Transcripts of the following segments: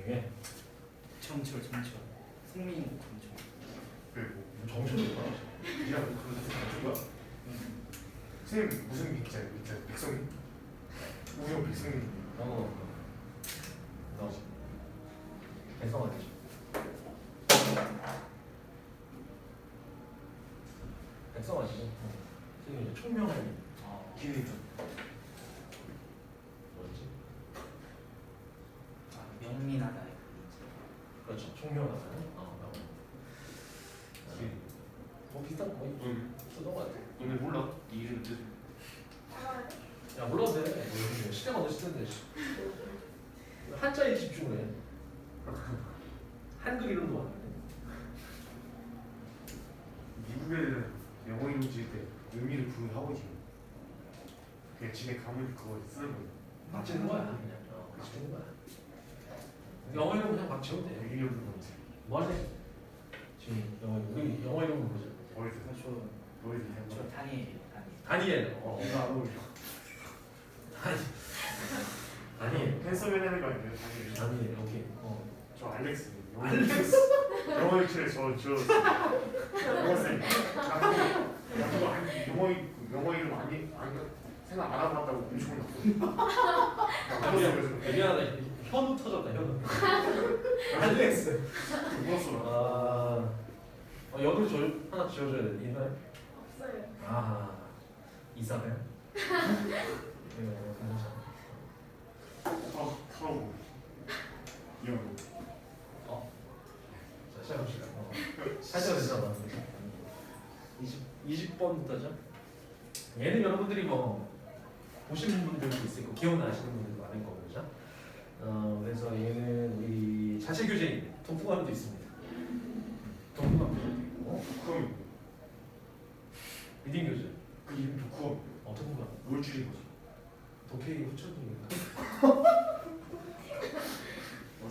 중에 정철 송민이 정철. 그리고 정철이 뭐야? 이랑 그거 선생님 무슨 밑자예요? 밑자 백성이? 우영 백성이. 너 배성 아니지? 백성 아니고 지금 이제 총명한 기능이 좀. 뭐지? 명민하다. 그렇죠. 총명하다. 뭐 비슷한 거 쓰던 거 같아. 너네 몰라? 이 이름 뜻. 야 몰라도 돼. 뭐 시대가 어느 시대인데. 한자에 집중을 해. 한글 이름도 많아. 미국 애들은 영어 이름 지을 때 의미를 부여하고 있지. 그냥 지네 가문 그거 쓰는 거야. 맞추는 거야 그냥. 맞추는 거야. 영어 이름 그냥 막 지어도 돼. 유리형 그거지. 뭐 할래? 지금 우리 영어 이름을 보자. 어디서? 너희들 해. 저 다니엘. 다니엘. 내가 안 어울려. 다니엘. 팬서면 하는 거 아니에요? 다니엘. 오케이. 저 알렉스. 알렉스. 영어 유치에 영어 쌤. 영어 이름 아니 생각 안 하고 왔다고 엄청 났어. 미안하다. 현우 터졌다. 현우. 알렉스. 죽었어. 여기 하나 지어줘야 돼. 있나요? 없어요. 이사벨. 타고. 이런 거. 자 시작합시다. 살짝 됐잖아. 20번부터죠. 얘는 여러분들이 뭐 보신 분들도 있을 거고 기억나시는 분들도 많을 거고 그죠? 그래서 얘는 우리 자체 교재인 독후감도 있습니다. 독후감도 있고 그럼 리딩 교재. 그 이름 독후. 독후감. 뭘 줄인 거지? 독해의 후천입니다.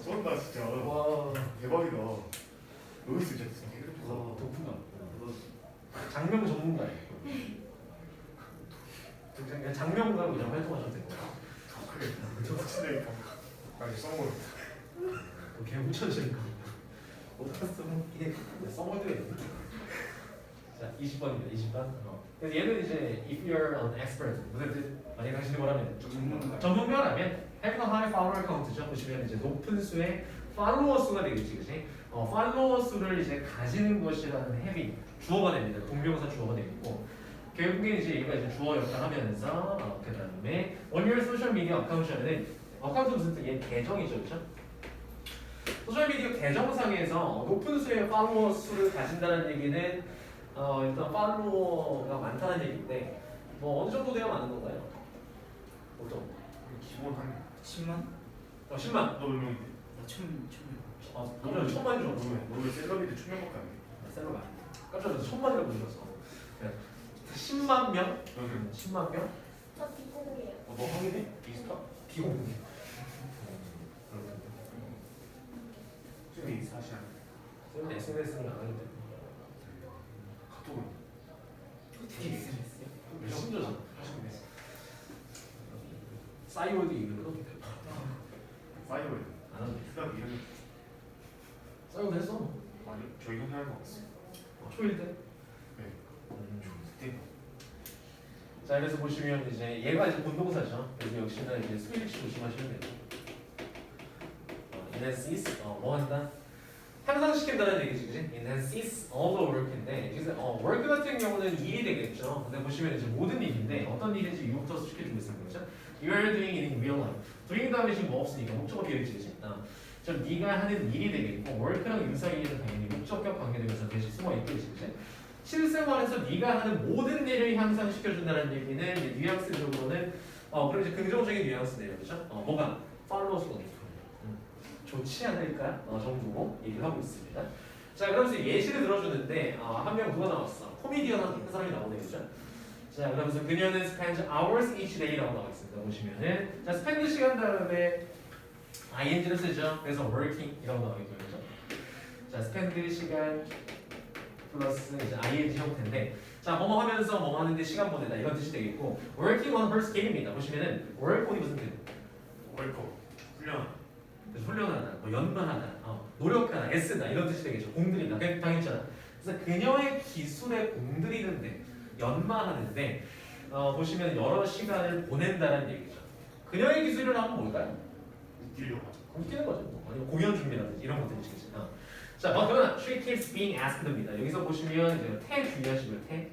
쩐다 진짜. 와 대박이다. 여기서 진짜 독후감. 장명 전문가예요. 그냥 장명가로 그냥 활동하셔도 되고. 그래. 저 확실히 아니 써먹어. 걔 훔쳐지니까 어떻게 이게 써먹을 때가 있나? 자 20번입니다. 20번. 그래서 얘는 이제 if you're an expert 무슨 뜻? 만약에 당신이 뭐라면 전문가라면 having a high follower count죠. 보시면 이제 높은 수의 팔로워 수가 되겠지, 그렇지? 팔로워 수를 이제 가지는 것이라는 having 주어가 됩니다. 동명사 주어가 되고 결국에 이제 얘가 이제 주어 역할하면서 그 다음에 on your social media account은 어카운트 무슨 뜻? 얘 계정이죠, 그렇죠? 소셜미디어 계정상에서 높은 수의 팔로워 수를 가진다는 얘기는 일단 팔로워가 많다는 얘기인데 뭐 어느 정도 돼야 많은 건가요? 보통 기본 한 10만? 10만. 너몇 명인데? 천. 오늘 1000만이 정도. 너왜 셀럽인데 1000명밖에 안 돼? 셀럽 아니야. 깜짝 놀라서 1000만이라고 불렀어. 10만 명? 너는 10만 명? 저 비공개예요. 너 확인해? 인스타? 비공개. 쌤이 인스타 하시나? 쌤은 SNS는 안 하는데. 카톡은? 어떻게 SNS? 메신저잖아. 하시네. 싸이월드 이름 끊어도 돼. 사이버에 안 하는데. 휴답 이름 싸이월드 했어? 아니 저희 형이 하는 거 같았어. 초일 때? 네. 그때 자 그래서 보시면 이제 얘가 이제 본동사죠. 그래서 역시나 이제 스위치 조심하시면 되고. enhances 뭐 한다? 향상시킨다는 얘기지, 그지? enhances all the work인데 이제 work 같은 경우는 일이 되겠죠. 근데 보시면 이제 모든 일인데 어떤 일인지 유부터 시켜주고 있는 거죠. You are doing it in real life. doing 다음에 지금 뭐 없으니까 목적어 비어있지, 그지? 좀 네가 하는 일이 되겠고 work랑 유사일은 당연히 목적격 관계되면서 대신 숨어 있겠지, 그지? 실생활에서 네가 하는 모든 일을 향상시켜준다는 얘기는 이제 뉘앙스적으로는 그럼 이제 긍정적인 뉘앙스네요, 그렇죠? 뭐가 팔로워스가 좋지 않을까 정도 얘기를 하고 있습니다. 자, 그러면서 예시를 들어주는데 한 명 누가 나왔어? 코미디언 한 사람이 나오네, 그죠? 자, 그러면서 그녀는 spends hours each day라고 나와 있습니다. 보시면은 자, spend 시간 다음에 ing를 쓰죠. 그래서 working이라고 나와 있고요, 그죠? 자, spend 시간 플러스 이제 ing 형태인데 자 뭐뭐 하면서 뭐 하는데 시간 보내다 이런 뜻이 되겠고 working on her skate입니다. 보시면은 work on이 무슨 뜻? 월컵 훈련. 훈련하다, 뭐 연구하다, 노력하다, 애쓰다 이런 뜻이 되겠죠. 공들이다. 그냥 당했잖아. 그래서 그녀의 기술에 공들이는데 연마하는데 보시면 여러 시간을 보낸다는 얘기죠. 그녀의 기술을 하면 뭘까요? 웃기려고 하죠. 웃기는 거죠. 아니면 공연 준비라든지 이런 것들이시겠지. 자, 그러면 she keeps being asked입니다. 여기서 보시면 이제 태 주의하시고요. 태.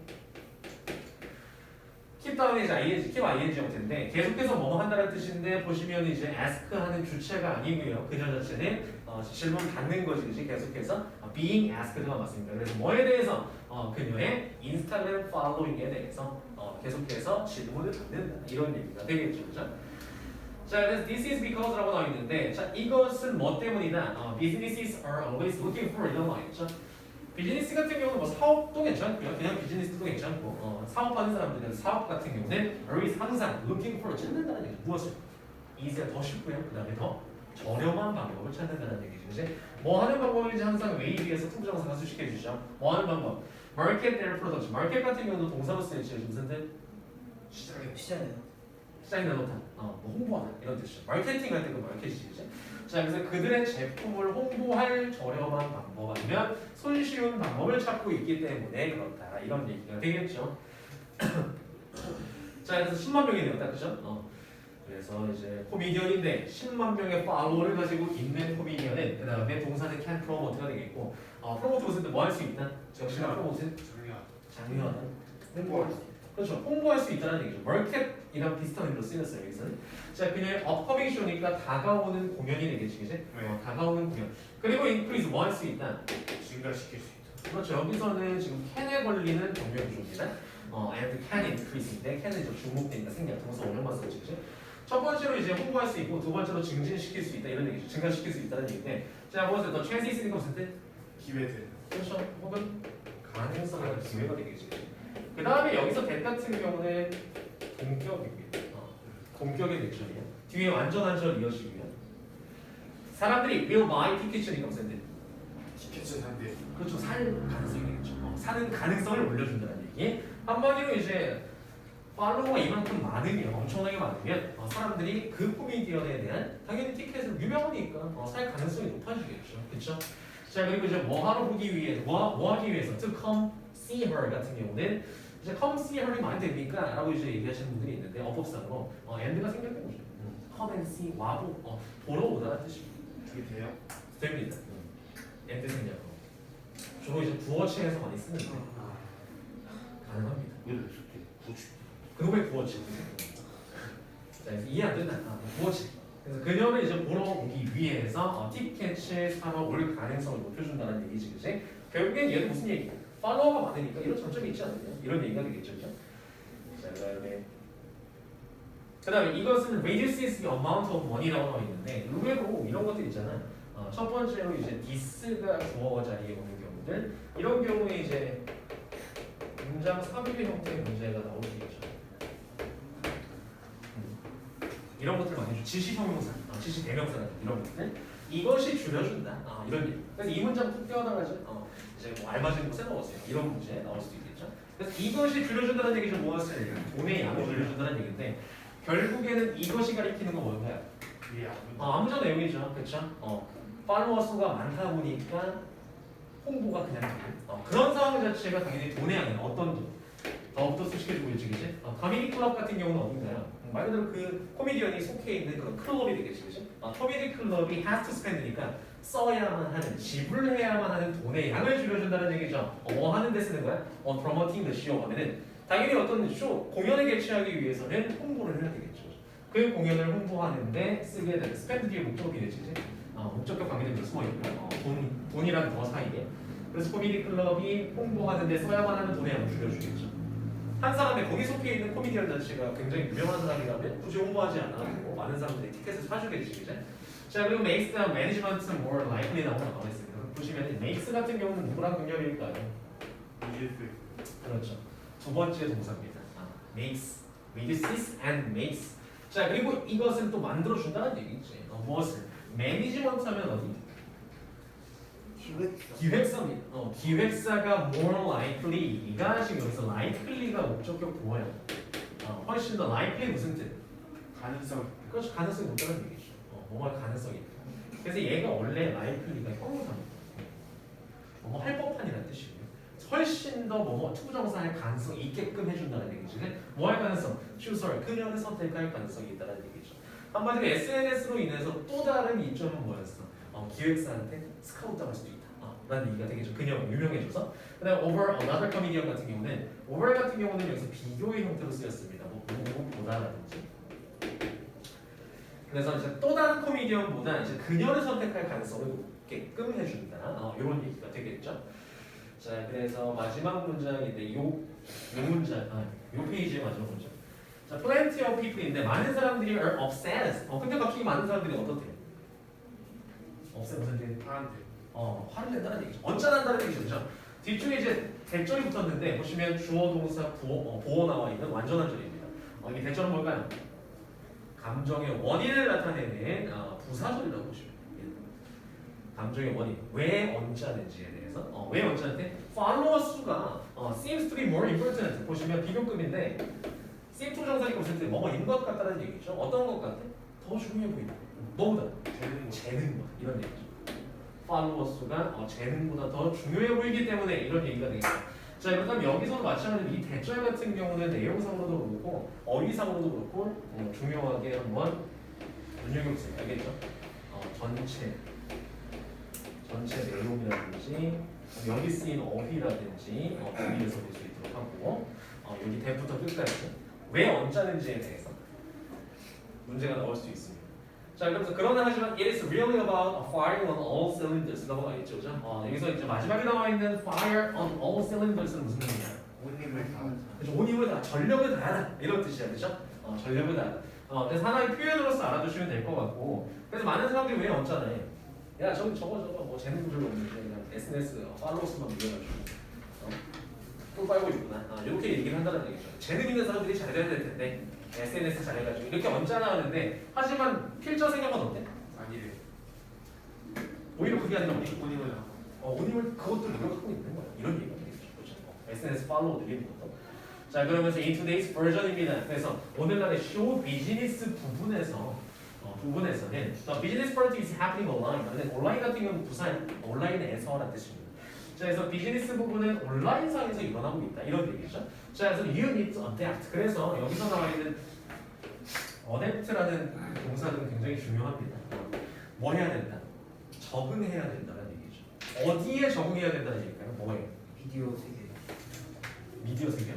keep 다음에 이제 ing, keep ing 형태인데 계속해서 뭐뭐 한다는 뜻인데 보시면 이제 ask 하는 주체가 아니고요. 그녀 자체는 질문 받는 것이지 계속해서 being asked만 맞습니다. 그래서 뭐에 대해서 그녀의 인스타그램 팔로잉에 대해서 계속해서 질문을 받는다 이런 얘기가 되겠죠, 그죠? 자, 그래서 this is because라고 나와 있는데, 자 이것은 뭐 때문이다? businesses are always looking for 이런 거 있죠. 비즈니스 같은 경우는 뭐 사업도 괜찮고요, 그냥 비즈니스도 괜찮고, 사업하는 사람들은 사업 같은 경우는 always 항상 looking for 찾는다는 얘기죠. 무엇을? easi가 더 쉽고요, 그 다음에 더 저렴한 방법을 찾는다는 얘기죠. 이제 뭐 하는 방법인지 항상 웨이비에서 통정사 가수시켜 주죠. 뭐 하는 방법? market their products. 마켓 같은 경우는 동사로 쓰이죠. 무슨 뜻? 시작해요. 시장에 내놓다, 뭐 홍보하다 이런 뜻이죠. 마케팅 할 때 그 마케팅이죠. 자, 그래서 그들의 제품을 홍보할 저렴한 방법 아니면 손쉬운 방법을 찾고 있기 때문에 그렇다 이런 얘기가 되겠죠. 자, 그래서 10만 명이 되었다, 그죠? 그래서 이제 코미디언인데 10만 명의 팔로워를 가지고 있는 코미디언은 그 다음에 동사는 can promote가 되겠고, 프로모트 무슨 뜻? 뭐 할 수 있다? 역시나 프로모트 장려하다. 홍보할 수 있다. 그렇죠. 홍보할 수 있다는 얘기죠. 마켓이랑 비슷한 의미로 쓰였어요. 여기서는. 자, 그냥 업커밍 쇼니까 다가오는 공연이 되겠지, 그지? 네. 다가오는 공연. 그리고 인크리즈 뭐 할 수 있다? 증가시킬 수 있다. 그렇죠. 여기서는 지금 can에 걸리는 경우의 구조입니다. and can increase인데 can은 이제 중복되니까 생략 동사 원형만 쓰죠, 그지? 첫 번째로 이제 홍보할 수 있고 두 번째로 증진시킬 수 있다 이런 얘기죠. 증가시킬 수 있다는 얘기인데, 자, 뭐였어요? 더 찬스 있으니까 무슨 뜻? 기회들. 그렇죠. 혹은 가능성이나 기회가 되겠지. 그 다음에 여기서 that 같은 경우는 동격입니다. 동격의 대절이야. 뒤에 완전한 절 이어지고요. 사람들이 will buy tickets니까 무슨 뜻? 티켓을 산대. 그렇죠. 살 가능성이 되겠죠. 사는 가능성을 올려준다는 얘기. 한마디로 이제 팔로워가 이만큼 많으면, 엄청나게 많으면 사람들이 그 코미디언에 대한 당연히 티켓을 유명하니까 살 가능성이 높아지겠죠. 그렇죠? 자, 그리고 이제 뭐 하러 보기 위해, 뭐 하기 위해서 to come see her 같은 경우는 이제 come see her이 많이 됩니까? 라고 이제 얘기하시는 분들이 있는데 어법상으로 and가 생략된 거죠. come and see 와보, 보러 오다라는 뜻입니다. 그게 돼요? 됩니다. and 생략. 주로 이제 구어체에서 많이 쓰는데 가능합니다. 왜 좋대? 구치. 그놈의 구어체. 자, 그래서 이해 안 된다. 구어체. 그래서 그녀를 이제 보러 오기 위해서 티켓을 사러 올 가능성을 높여준다는 얘기지, 그지? 결국엔 얘는 무슨 얘기야? 팔로워가 많으니까 이런 장점이 있지 않느냐? 이런 얘기가 되겠죠, 그죠? 자, 그다음에 이것은 reduces the amount of money라고 나와 있는데 의외로 이런 것들 있잖아. 첫 번째로 이제 this가 주어 자리에 오는 경우들, 이런 경우에 이제 문장 사비비 형태의 문제가 나올 수 있죠. 이런 것들 많이 줘. 지시 형용사, 지시 대명사 이런 것들. 이것이 줄여준다. 이런 얘기. 그래서 이 문장 툭 떼어나가죠. 이제 뭐 알맞은 거 써먹었어요. 이런 문제 나올 수도 있겠죠. 그래서 이것이 줄여준다는 얘기 좀 무엇을? 돈의 양을 줄여준다는 얘기인데 결국에는 이것이 가리키는 건 뭔가요? 그게 아무저 내용이죠. 그렇죠? 팔로워 수가 많다 보니까 홍보가 그냥 되고 그런 상황 자체가 당연히 돈의 양은 어떤 돈? 더욱더 수식해주고 있지, 그지? 커미디 클럽 같은 경우는 어딘가요? 말 그대로 그 코미디언이 속해 있는 그런 클럽이 되겠지, 그지? 코미디 클럽이 has to spend니까 써야만 하는, 지불해야만 하는 돈의 양을 줄여준다는 얘기죠. 뭐 하는 데 쓰는 거야? promoting the show 하면은 당연히 어떤 쇼, 공연을 개최하기 위해서는 홍보를 해야 되겠죠. 그 공연을 홍보하는데 쓰게 되는 spend 뒤에 목적이 되지, 그지? 목적격 관계들이 숨어 있고요. 돈이랑 더 사이에. 그래서 코미디 클럽이 홍보하는 데 써야만 하는 돈의 양을 줄여주겠죠. 한 사람의 거기 속해 있는 코미디언 자체가 굉장히 유명한 사람이라면 굳이 홍보하지 않아도 많은 사람들이 티켓을 사주겠지, 그죠? 자, 그리고 makes the management more likely라고 나와 있습니다. 보시면 makes 같은 경우는 누구랑 동렬일까요? 그렇죠. 두 번째 동사입니다. makes, reduces and makes. 자, 그리고 이것은 또 만들어준다는 얘기지. 무엇을? 매니지먼트 하면 어디? 기획사입니다. 기획사가 more likely가 지금 여기서 likely가 목적격 보호야. 훨씬 더 likely 무슨 뜻? 가능성. 그렇죠. 가능성이 높다는 얘기죠. 뭐가 가능성이 있다. 그래서 얘가 원래 라이플리가 형용사입니다. 뭐뭐 할 법한이라는 뜻이고요. 훨씬 더 뭐뭐 투부정사할 가능성 있게끔 해준다는 얘기죠. 뭐 할 가능성? choose 그녀를 선택할 가능성이 있다는 얘기죠. 한마디로 SNS로 인해서 또 다른 이점은 뭐였어? 기획사한테 스카우트할 수도 있다. 라는 얘기가 되겠죠. 그녀가 유명해져서. 그다음 over another comedian 같은 경우는 over 같은 경우는 여기서 비교의 형태로 쓰였습니다. 뭐 보다라든지. 그래서 이제 또 다른 코미디언보다 이제 그녀를 선택할 가능성을 높게끔 해준다. 이런 얘기가 되겠죠. 자, 그래서 마지막 문장인데 요 문장, 요 페이지의 마지막 문장. 자, plenty of people인데 많은 사람들이 are obsessed. 근데 갑자기 많은 사람들이 어떻대? obsessed 무슨 뜻? 파란색. 화를 낸다는 얘기죠. 언짢아한다는 얘기죠. 그죠? 뒤쪽에 이제 대절이 붙었는데 보시면 주어, 동사, 보어 나와 있는 완전한 절입니다. 이 대절은 뭘까요? 감정의 원인을 나타내는 부사절이라고 보시면 됩니다. 감정의 원인, 왜 언짢은지에 대해서 왜 언짢은데 follow 수가 seems to be more important 보시면 비교급인데 seem to 정사니까 무슨 뭐뭐인 것 같다는 얘기죠. 어떤 것 같아? 더 중요해 보인다. 뭐보다? 재능보다 이런 얘기죠. follow 수가 재능보다 더 중요해 보이기 때문에 이런 얘기가 되겠죠. 자, 그럼 여기서도 마찬가지로 이 대절 같은 경우는 내용상으로도 그렇고 어휘상으로도 그렇고 중요하게 한번 눈여겨보세요. 알겠죠? 전체 내용이라든지 여기 쓰인 어휘라든지 어휘에서 볼 수 있도록 하고 여기 대부터 끝까지 왜 언짢은지에 대해서 문제가 나올 수 있습니다. 자, 그래서 그러나 하지만 it is really about firing on all cylinders 넘어가 있죠, 그죠? 여기서 이제 마지막에 나와 있는 fire on all cylinders는 무슨 의미야? 온 힘을 다. 그죠? 온 힘을 다, 전력을 다하다 이런 뜻이야, 그죠? 전력을 다하다. 그래서 하나의 표현으로서 알아두시면 될 것 같고, 그래서 많은 사람들이 왜 언짢아해? 야, 저거 뭐 재능도 별로 없는데 그냥 SNS 팔로워스만 밀어가지고 또 빨고 있구나. 이렇게 얘기를 한다는 얘기죠. 재능 있는 사람들이 잘해야 될 텐데. SNS 잘해가지고 이렇게 언짢아하는데 하지만 필저 생각은 어때? 아니래. 오히려 그게 아니라 온 힘을 다. 오님을 그것도 노력하고 있는 거야. 이런 얘기가 되겠죠. 그렇죠? SNS 팔로우 늘리는 것도. 자, 그러면서 in today's version입니다. 그래서 오늘날의 쇼 비즈니스 부분에서는 the business part is happening online. 근데 온라인 같은 경우는 부산 온라인에서라는 뜻입니다. 자, 그래서 비즈니스 부분은 온라인상에서 일어나고 있다. 이런 얘기죠. 자, 그래서 you need to adapt. 그래서 여기서 나와 있는 adapt라는 동사는 굉장히 중요합니다. 뭐 해야 된다? 적응해야 된다는 얘기죠. 어디에 적응해야 된다는 얘기일까요? 뭐예요? 비디오 세계. 미디어 세계.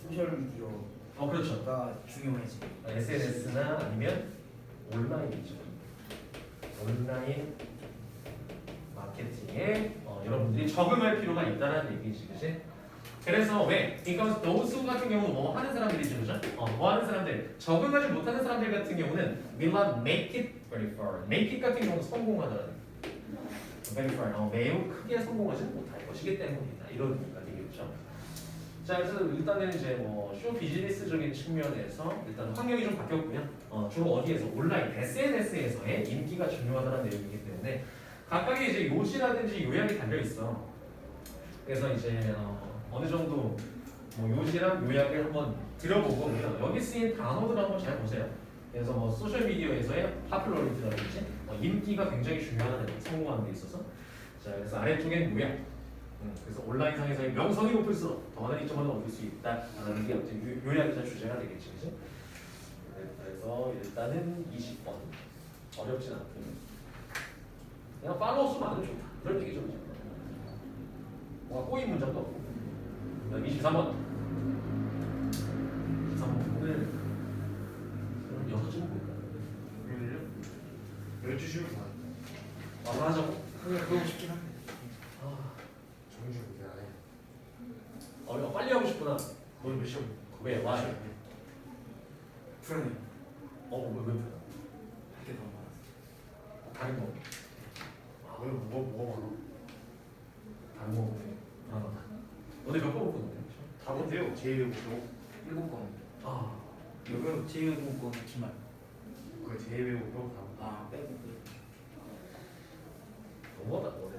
소셜 미디어가 그렇죠. 중요해지. SNS나 아니면 온라인이죠. 온라인 마케팅에 여러분들이 적응할 필요가 있다는 얘기지, 그치? 그래서 왜? 그러니까 those 같은 경우는 뭐 하는 사람들이죠, 그죠? 뭐 하는 사람들, 적응하지 못하는 사람들 같은 경우는 will not make it very far. make it 같은 경우는 성공하다는 very far. 매우 크게 성공하지 못할 것이기 때문이다. 이런 얘기가 되겠죠. 자, 그래서 일단은 이제 쇼 비즈니스적인 측면에서 일단 환경이 좀 바뀌었고요. 주로 어디에서? 온라인, SNS에서의 인기가 중요하다는 내용이기 때문에 각각의 이제 요지라든지 요약이 달려 있어. 그래서 이제 어느 정도 요지랑 요약을 한번 들어보고요. 여기 쓰인 단어들 한번 잘 보세요. 그래서 소셜 미디어에서의 파퓰러리티라든지 인기가 굉장히 중요한 성공하는 데 있어서. 자, 그래서 아래쪽엔 요약. 그래서 온라인상에서의 명성이 높을수록 더 많은 이점을 얻을 수 있다라는 게 요약이자 주제가 되겠지, 그죠? 그래서 일단은 20번 어렵진 않고. 그냥 팔로워 수만 많으면 좋다. 그런 얘기죠. 뭔가 꼬인 문장도 없고. 23번. 23번. 오늘 6점 볼까요? 오늘요? 12시면 다. 와서 하자고? 그러고 싶긴 한데. 정신 그렇게 안 해. 빨리 하고 싶구나. 너는 몇 시간? 왜? 와. 불안해. 왜? 할게 너무 많았어. 다른 거. 왜 뭐가 많아? 다른 거. 불안하다. 오늘 몇 번 볼 건데? 다 못해요. 제일 외우고 7건. 여기 제일 공권 기말. 그 제일 외우고 다. 빼고. 너무하다. 너네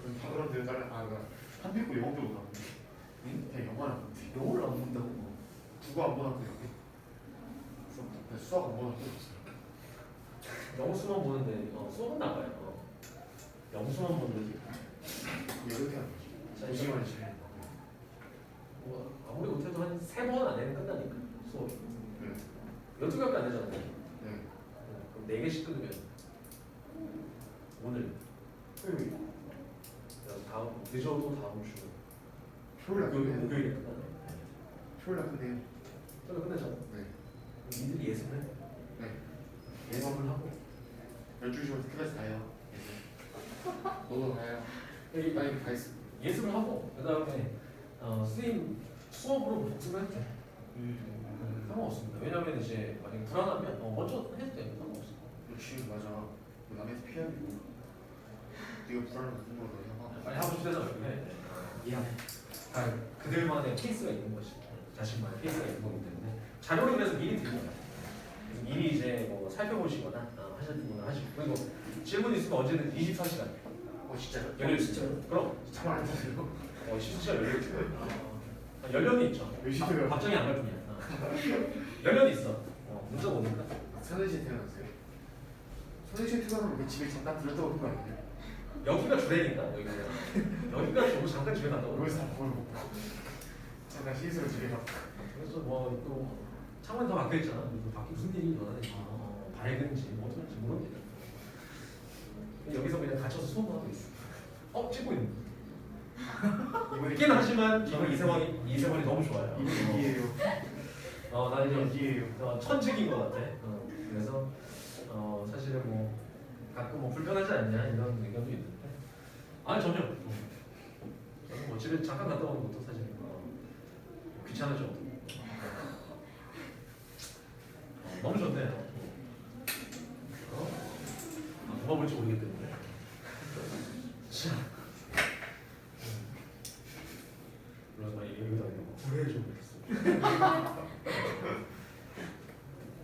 그럼 다 그런데요. 다른 한 배고 영어 배우고 다. 그냥 영어는 안 돼. 영어를 안 본다고. 국어 안 보나 그 수학 안 보나 그 영수만 보는데 수업은 나와요. 영수만 보는데 이렇게 하는 자, 거지. 이게 무슨 말인지. 뭐 아무리 못해도 한 3번 안에는 끝나니까 수업이. 네. 12개밖에 안 되잖아요. 네. 그럼 4개씩 끊으면 오늘 토요일 다음 늦어도 다음 주 토요일 날 끝내요. 목요일에 끝나네. 토요일 날 끝내요. 토요일 끝나잖아. 네. 그럼 니들이 예습을 해. 네. 예습을 하고 12시부터 클래스 가요. 너도 가요. 여기 빨리 가 있어. 예습을 하고 그다음에 선생님 수업으로 복습을 해도 돼. 상관없습니다. 왜냐면 이제 만약에 불안하면 먼저 해도 돼. 상관없어. 역시 맞아. 남에서 피하고. 네가 불안한 거 공부를 해봐. 빨리 하고 싶다잖아. 네. 미안해. 그들만의 케이스가 있는 것이 자신만의 케이스가 있는 거기 때문에 자료를 그래서 미리 드립니다. 그래서 미리 이제 뭐 살펴보시거나 하셨거나 하시고 그리고 질문 있으면 언제든 24시간 진짜요? 열려 있어요. 그럼 잠을 안 자세요? 실시간 열려 있어요. 연령이 있죠. 몇 시에요? 답장이 안 갈 뿐이야. 연령이 있어. 문자가 오니까. 서대시에 태어났어요? 서대시에 태어나면 왜 집에 잠깐 들었다 오는 거 아니에요? 여기가 주례니까 여기가 주고 잠깐 집에 갔다 오는 거기서 거야. 밥을 먹고 잠깐 씻으러 집에 가. 그래서 뭐 또 창문이 다 박혀 있잖아. 그래서 밖에 무슨 일이 일어나는지 밝은지 뭐 어떤지 모릅니다. 여기서 그냥 갇혀서 수업하고 있어. 찍고 있는. 있긴 하지만 저는 이세원이 너무 좋아요. 이게요. 나 이제 이게요. 천직인 것 같아. 그래서 사실은 뭐 가끔 뭐 불편하지 않냐 이런 의견도 있는데 아니 전혀. 저는 뭐 집에 잠깐 갔다 오는 것도 사실 귀찮아져. 너무 좋네요. 누가 볼지 모르기 때문에. 자, 그래서 막 여기다 구해 좀 했어.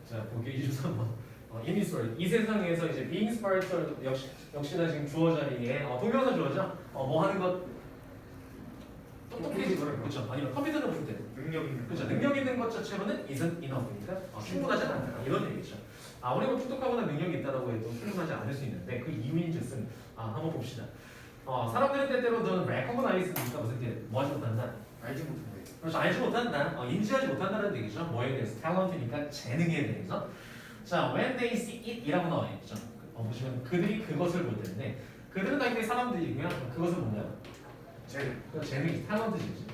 자, 보기 23번. 이미솔 이 세상에서 이제 being spiritual 역시나 지금 주어 자리에 동명사 주어죠. 뭐 하는 것 똑똑해지 그렇죠. 아니면 컴퓨터를 볼 때. 능력 있는 그렇죠. 능력 있는 것 자체로는 isn't enough니까 충분하지 않다 이런 얘기죠. 아무리 뭐 똑똑하거나 능력이 있다고 해도 충분하지 않을 수 있는데 그 이유인즉슨 한번 봅시다. 사람들은 때때로 넌 recognize니까 무슨 뜻? 뭐 하지 못한다? 알지 못한데. 그래서 알지 못한다, 인지하지 못한다는 얘기죠. 뭐에 대해서? talent니까 재능에 대해서. 자, when they see it이라고 나와 있죠. 보시면 그들이 그것을 볼 텐데 그들은 당연히 사람들이고요. 그것을 뭔가요? 재능이 talent이지.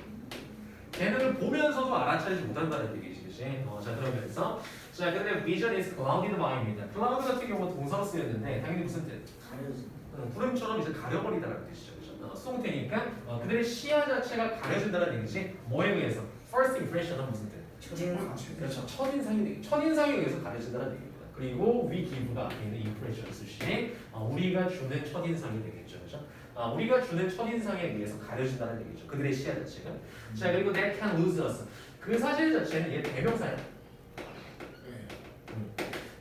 재능을 보면서도 알아차리지 못한다는 얘기지. 자, 그러면서 자, 근데 vision is clouded by입니다. cloud 같은 경우는 동사로 쓰였는데 당연히 무슨 뜻? 구름처럼 이제 가려버리다라는 뜻이죠. 그렇죠? 수동태니까 그들의 시야 자체가 가려진다는 얘기지. 뭐에 의해서? first impression은 무슨 뜻? 그렇죠. 첫인상에 의해서 가려진다는 얘기입니다. 그리고 we give가 앞에 있는 impression 쓰시 우리가 주는 첫인상이 되겠죠. 그렇죠? 우리가 주는 첫인상에 의해서 가려진다는 얘기죠. 그들의 시야 자체가. 자, 그리고 they can lose us. 그 사실 자체는 얘 대명사야.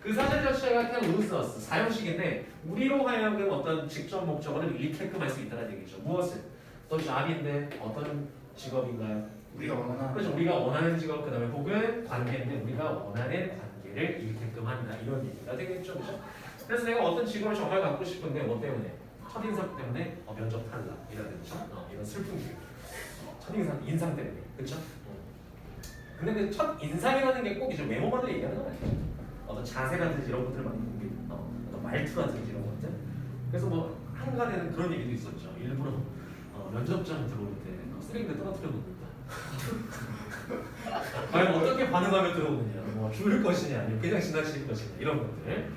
그 사실 자체가 can lose us 사형식인데 우리로 하여금 어떤 직접 목적어를 잃게끔 할 수 있다는 얘기죠. 무엇을? 어떤 job인데 어떤 직업인가요? 우리가 원하는. 그렇죠. 우리가 원하는 직업 그다음에 혹은 관계인데 우리가 원하는 관계를 잃게끔 한다 이런 얘기가 되겠죠. 그렇죠? 그래서 내가 어떤 직업을 정말 갖고 싶은데 뭐 때문에? 첫인상 때문에 면접 탈락이라든지 이런 슬픈 일. 인상 때문에. 그렇죠? 근데 그 첫 인상이라는 게 꼭 이제 외모만을 얘기하는 건 아니죠. 어떤 자세라든지 이런 것들을 많이 보게 어떤 말투라든지 이런 것들. 그래서 뭐 한간에는 그런 얘기도 있었죠. 일부러 면접장 들어올 때 쓰레기를 떨어뜨려 놓는다. 과연 어떻게 반응하면 들어오느냐, 뭐 죽을 것이냐, 아니면 그냥 지나칠 것이냐 이런 것들.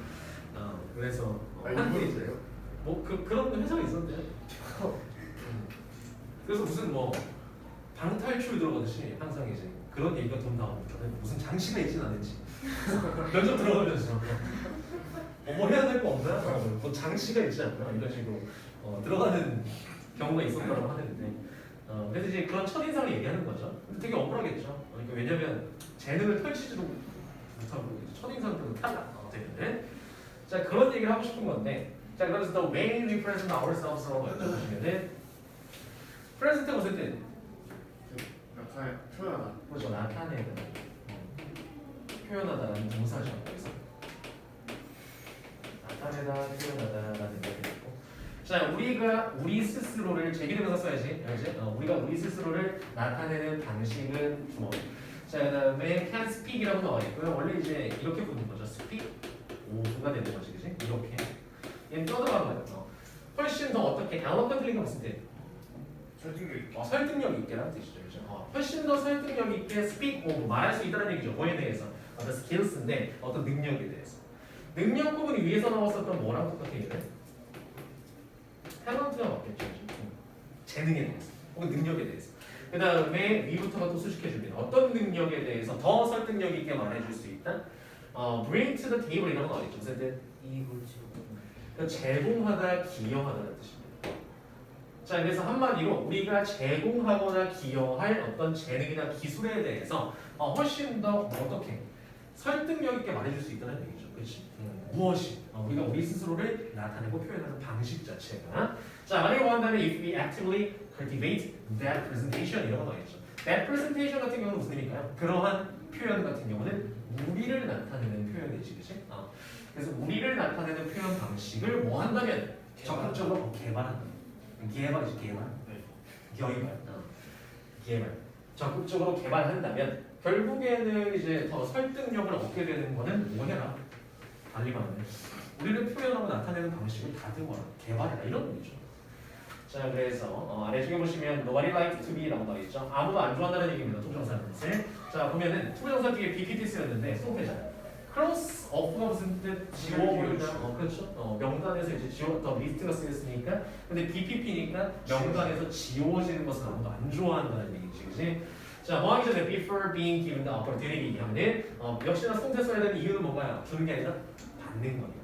그래서 한국에 있어요. 뭐 그런 회사가 있었는데. 그래서 무슨 뭐 방탈출 들어가듯이 항상 이제 그런 얘기가 돈 나오면 무슨 장치가 있진 않은지 면접 들어가면서 뭐 해야 될 거 없나? 뭐 장치가 있지 않나? 이런 식으로 들어가는 경우가 있었다고 하는데 그래서 이제 그런 첫인상을 얘기하는 거죠. 되게 억울하겠죠. 그러니까 왜냐면 재능을 펼치지도 못하고 첫인상 때문에 탈락 되는데 자 그런 얘기를 하고 싶은 건데 자 그래서 the way we present ourselves라고 여쭤보시면은 present 무슨 뜻? 표현하다. 그렇죠. 나타내는 표현하다라는 동사죠. 그래서 말하다, 표현하다라는 얘기가 있고. 자, 우리 스스로를 제기대명사 써야지. 알지? 우리가 우리 스스로를 나타내는 방식은 주어. 자, 그다음에 can speak이라고 나와 있고요. 원래 이제 이렇게 부르는 거죠. speak. 오가 되는 거지, 그지? 이렇게. 얘는 떠들어간 거예요. 훨씬 더 어떻게 eloquently가 무슨 뜻? 설득력 설득력 있게라는 뜻이죠, 그죠? 훨씬 더 설득력 있게 speak 말할 수 있다는 얘기죠. 뭐에 대해서? 어떤 skills인데 어떤 능력에 대해서. 능력 부분이 위에서 나왔었던 뭐랑 똑같아 얘는? 탤런트가 맞겠죠, 재능에 대해서 혹은 능력에 대해서. 그 다음에 위부터가 또 수식해줍니다. 어떤 능력에 대해서 더 설득력 있게 말해줄 수 있다? bring to the table 이런 거 나와있죠. 무슨 뜻? 제공하다, 기여하다는 뜻입니다. 자, 그래서 한마디로 우리가 제공하거나 기여할 어떤 재능이나 기술에 대해서 훨씬 더 어떻게 설득력 있게 말해줄 수 있다는 얘기죠. 그렇지? 무엇이 우리가 우리 스스로를 나타내고 표현하는 방식 자체가. 자, 만약에 한다면 if we actively cultivate that presentation 이런 거 나오겠죠. that presentation 같은 경우는 무슨 의미일까요? 그러한 표현 같은 경우는 우리를 나타내는 표현이지, 그렇지? 그래서 우리를 나타내는 표현 방식을 뭐 한다면 적극적으로 개발한다. 개발이지, 개발. 개발. 적극적으로 개발한다면 결국에는 이제 더 설득력을 얻게 되는 거는 뭐 해라? 달리 말하면 우리를 표현하고 나타내는 방식을 다듬어라, 개발해라 이런 의미죠. 자, 그래서 아래 중에 보시면 nobody like to be라고 나와 있죠. 아무도 안 좋아한다는 얘기입니다. 투부정사는. 자, 보면은 투부정사 뒤에 BPT 쓰였는데 소패잖아요. cross off가 무슨 뜻? 지워버리다. 그렇죠. 명단에서 이제 지웠던 리스트가 쓰였으니까. 근데 BPP니까 명단에서 지워지는 것은 아무도 안 좋아한다는 얘기지, 그렇지? 자, 뭐 하기 전에 before being given the opportunity 하면은 역시나 송태 써야 되는 이유는 뭔가요? 주는 게 아니라 받는 거니까.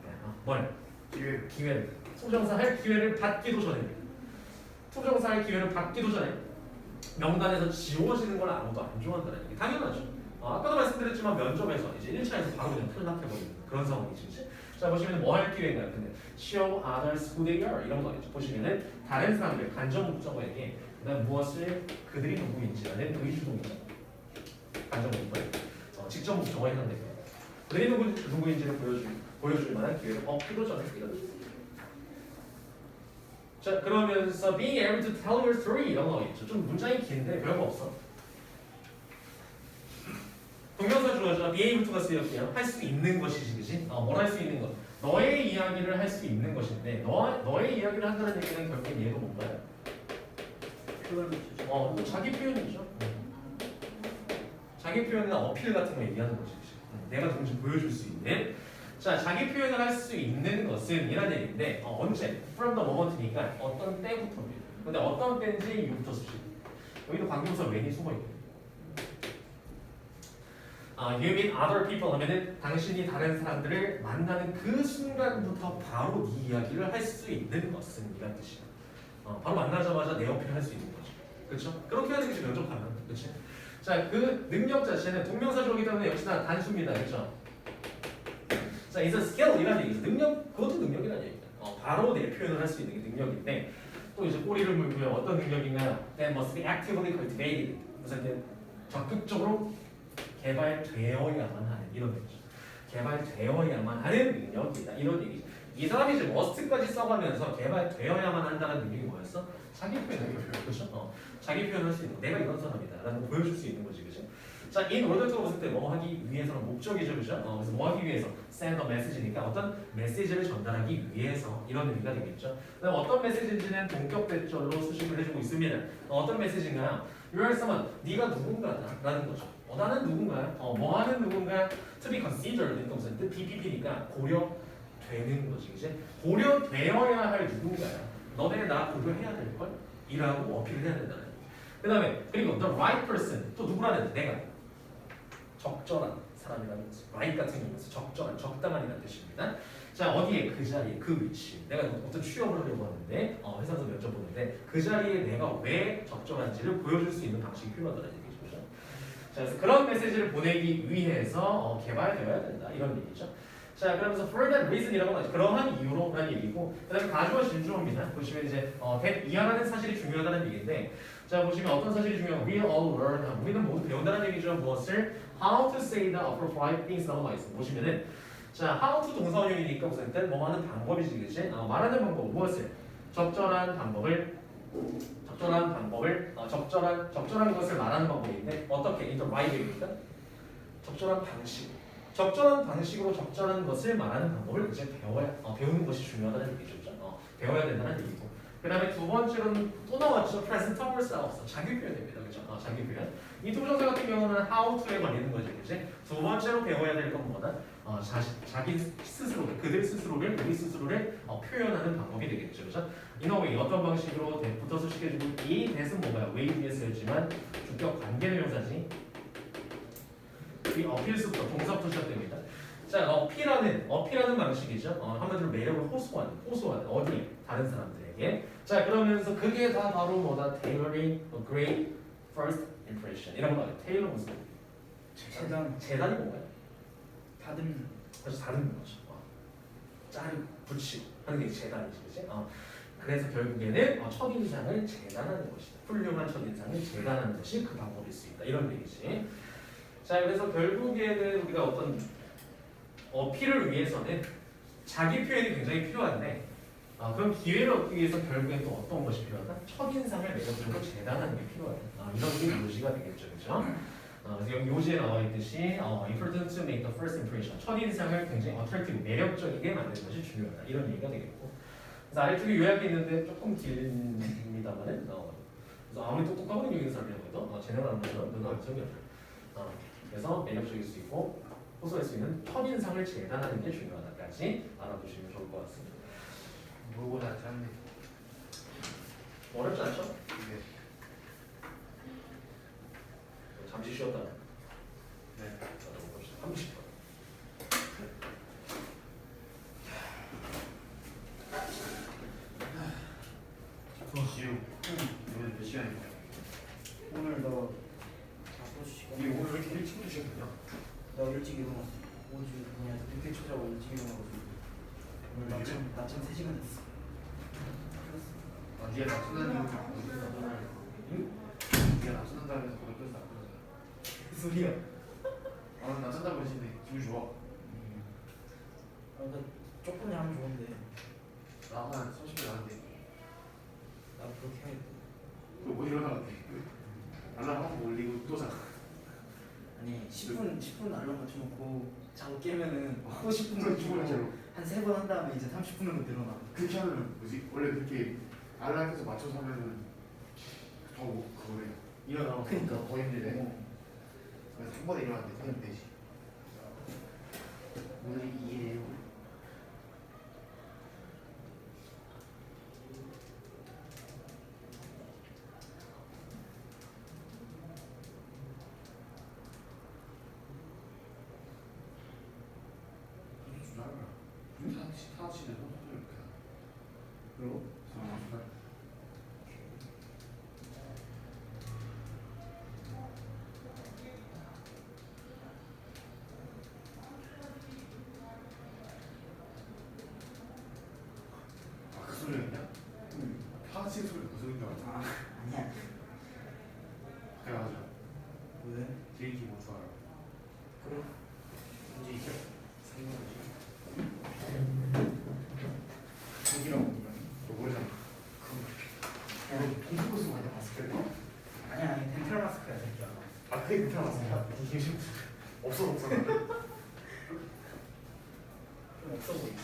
뭘? 기회를. 투부정사 할 기회를 받기도 전에. 투부정사 할 기회를 받기도 전에 명단에서 지워지는 걸 아무도 안 좋아한다는 얘기. 당연하죠. 아까도 말씀드렸지만 면접에서 이제 1차에서 바로 그냥 탈락해버리는 그런 상황이지. 자, 보시면 뭐 할 기회인가요? 근데 show others who they are 이런 거 있죠. 보시면은 다른 사람들 간접 목적어에게 그다음 무엇을 그들이 누구인지라는 의주동이죠. 간접 목적어에 직접 목적어에 해당됩니다. 그들이 누구인지를 보여줄 만한 기회를 얻기도 전에 이런 뜻. 자, 그러면서 being able to tell your story 이런 거 있죠. 좀 문장이 긴데 별거 없어. 동명사 주어져 be able to가 쓰였고요. 할 수 있는 것이지, 그지? 뭘 할 수 있는 것. 너의 이야기를 할 수 있는 것인데 너의 이야기를 한다는 얘기는 결국 얘가 뭔가요? 자기 표현이죠. 자기 표현이나 어필 같은 거 얘기하는 거지, 그지? 내가 누군지 보여줄 수 있는. 자, 자기 표현을 할 수 있는 것은 이란 얘기인데 언제? from the moment니까 어떤 때부터입니다. 근데 어떤 때인지 이유부터 쓰시. 여기도 관계부사 when이 숨어있고. You meet other people 하면은 당신이 다른 사람들을 만나는 그 순간부터 바로 네 이야기를 할 수 있는 것은 이란 뜻이야. 바로 만나자마자 내 어필을 할 수 있는 거죠. 그렇죠? 그렇게 하는 게 면접하면, 그렇지? 자, 그 능력 자체는 동명사조이기 때문에 역시나 단수입니다, 그렇죠? 자, it's a skill 이란 얘기죠. 능력, 그것도 능력이란 얘기죠. 바로 내 표현을 할 수 있는 게 능력인데 또 이제 꼬리를 물고요. 어떤 능력인가요? That must be actively cultivated. 무슨 적극적으로 개발되어야만 하는 이런 얘기죠. 개발되어야만 하는 능력이다 이런 얘기죠. 이 사람이 이제 must까지 써가면서 개발되어야만 한다는 능력이 뭐였어? 자기 표현을 그렇죠? 자기 표현을 할 수 있는 내가 이런 사람이다라는 걸 보여줄 수 있는 거지, 그렇죠? 자, in order to 무슨 때 뭐 하기 위해서는 목적이죠, 그렇죠? 그래서 뭐 하기 위해서 send a message니까 어떤 메시지를 전달하기 위해서 이런 의미가 되겠죠. 그다음 어떤 메시지인지는 동격 대절로 수식을 해주고 있습니다. 어떤 메시지인가요? You are someone, 네가 누군가다라는 거죠. 나는 누군가요? 뭐 하는 누군가 to be considered 그러니까 무슨 뜻? BPP니까 고려되는 거지, 이제 고려되어야 할 누군가야. 너네 나 고려해야 될 걸? 이라고 어필을 해야 된다는 얘기. 그다음에 그리고 the right person 또 누구라는 내가 적절한 사람이라는 뜻. right 같은 경우에서 적절한, 적당한이라는 뜻입니다. 자, 어디에? 그 자리에, 그 위치. 내가 어떤 취업을 하려고 하는데 회사에서 면접 보는데 그 자리에 내가 왜 적절한지를 보여줄 수 있는 방식이 필요하다는 얘기죠. 자, 그래서 그런 메시지를 보내기 위해서 개발되어야 된다 이런 얘기죠. 자, 그러면서 for that reason이라고 하죠. 그러한 이유로라는 얘기고, 그다음에 가주어 진주어입니다. 보시면 이제 that 이하라는 사실이 중요하다는 얘기인데, 자, 보시면 어떤 사실이 중요하고 we all learn 우리는 모두 배운다는 얘기죠. 무엇을? How to say the appropriate things라고 나와 있어요. 보시면은 자, how to 동사원형이니까 무슨 뜻? 뭐 하는 방법이지, 그치? 말하는 방법 무엇을? 적절한 적절한 것을 말하는 방법인데 어떻게? in the right way입니다. 적절한 방식으로 적절한 것을 말하는 방법을 이제 배우는 것이 중요하다는 얘기죠. 배워야 된다는 얘기고. 그 다음에 두 번째로는 또 나왔죠. present ourselves. 자기 표현입니다. 그죠? 자기 표현. 이 두 정사 같은 경우는 how to에 걸리는 거죠. 그치? 두 번째로 배워야 될 건 뭐다? 자기 스스로, 그들 스스로를, 우리 스스로를 표현하는 방법이 되겠죠. 그죠? in a way, 어떤 방식으로 붙어서 시켜주고 이 대은 뭐가요? way 뒤에 쓰였지만 주격 관계대명사지. 이 어필수부터 동사부터 시작됩니다. 자, 어필하는 방식이죠. 한마디로 매력을 호소하는 어디 다른 사람들에게. 자, 그러면서 그게 다 바로 뭐다? tailoring a great first impression 이라고 나와요. 테일러 무슨 재단이 뭔가요? 다듬는 그래서 다른 거죠. 자르고 붙이고 하는 게 재단이지, 그렇지? 그래서 결국에는 첫인상을 재단하는 것이다. 훌륭한 첫인상을 재단하는 것이 그 방법일 수 있다. 이런 얘기지. 자, 그래서 결국에는 우리가 어떤 어필을 위해서는 자기 표현이 굉장히 필요한데 그런 기회를 얻기 위해서 결국엔 또 어떤 것이 필요하다? 첫인상을 매력적으로 재단하는 게 필요하다. 이런 게 요지가 되겠죠, 그렇죠? 그래서 여기 요지에 나와 있듯이 important to make the first impression. 첫인상을 굉장히 attractive, 매력적이게 만드는 것이 중요하다. 이런 얘기가 되겠고. 그래서 아래쪽에 요약이 있는데 조금 길립니다만은 그래서 아무리 똑똑하고 능력 있는 사람이라고 해도 재능을 안 보면 눈 앞쪽이 없어요. 그래서 매력적일 수 있고 호소할 수 있는 첫인상을 재단하는 게 중요하다까지 알아두시면 좋을 것 같습니다. 뭐보다 짧네. 어렵지 않죠? 네. 잠시 쉬었다. 네. 30분. 지금 오늘 몇 시간인가요? 오늘 너 이게 오늘 왜 이렇게 일찍 드셨냐? 나 일찍 일어났어. 어제 뭐냐 늦게 찾아고 일찍 일어나가지고 오늘 낮잠 3시간 했어. 아, 네가 낮춘다는 게 네가 낮춘다는 해서 그걸 뜻은 안 그러잖아. 그 소리야. 아, 낮춘다고 했는데 기분 좋아. 그러니까 조금이 하면 좋은데 나 한 30분 나는데 나 그렇게 해야겠다. 또뭐 일어나는데 알람 한번 올리고 또 자. 아니 10분 알람 맞춰놓고 자고 깨면은 또 10분 또 맞추고 주문하죠. 한 3번 한 다음에 이제 30분으로 늘어나. 그렇게 하면 뭐지? 원래 그렇게 알람해서 맞춰서 하면은 더 그거래. 일어나면 그러니까. 더 힘들대. 어. 그래서 한 번에 일어났는데 그냥 되지. 오늘이 2일이에요. 타치는 호소를 이렇게 하나? 그리고 그 소리였냐? 타치 소리 그 소리인 줄 알았어. 아니야. 그래 맞아. 왜? 제이키 못 좋아요. 그래? 이제 이제 생각하지. 저기라고 너 모르잖아. 그 동부고수 많이 봤을 거야. 아니야 덴탈 마스크야 새끼야. 아 그게 괜찮았어요. 없어. 좀 없어 보이지.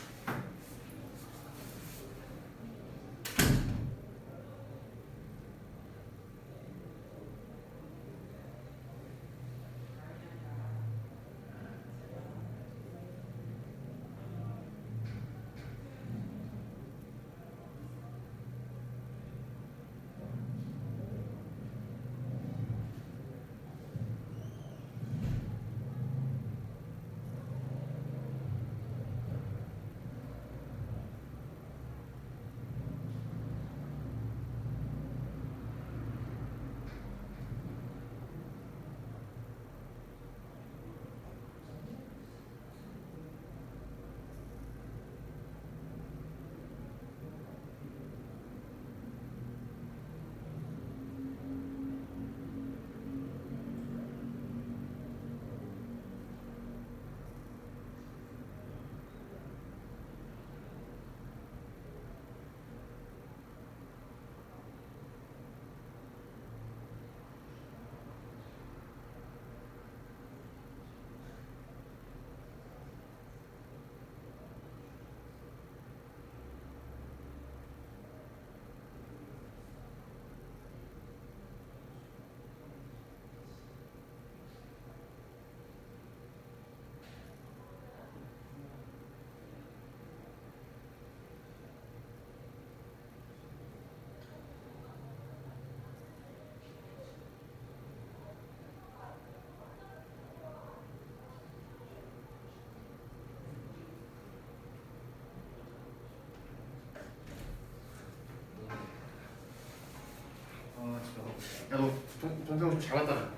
야너 동생 좀 잘한다.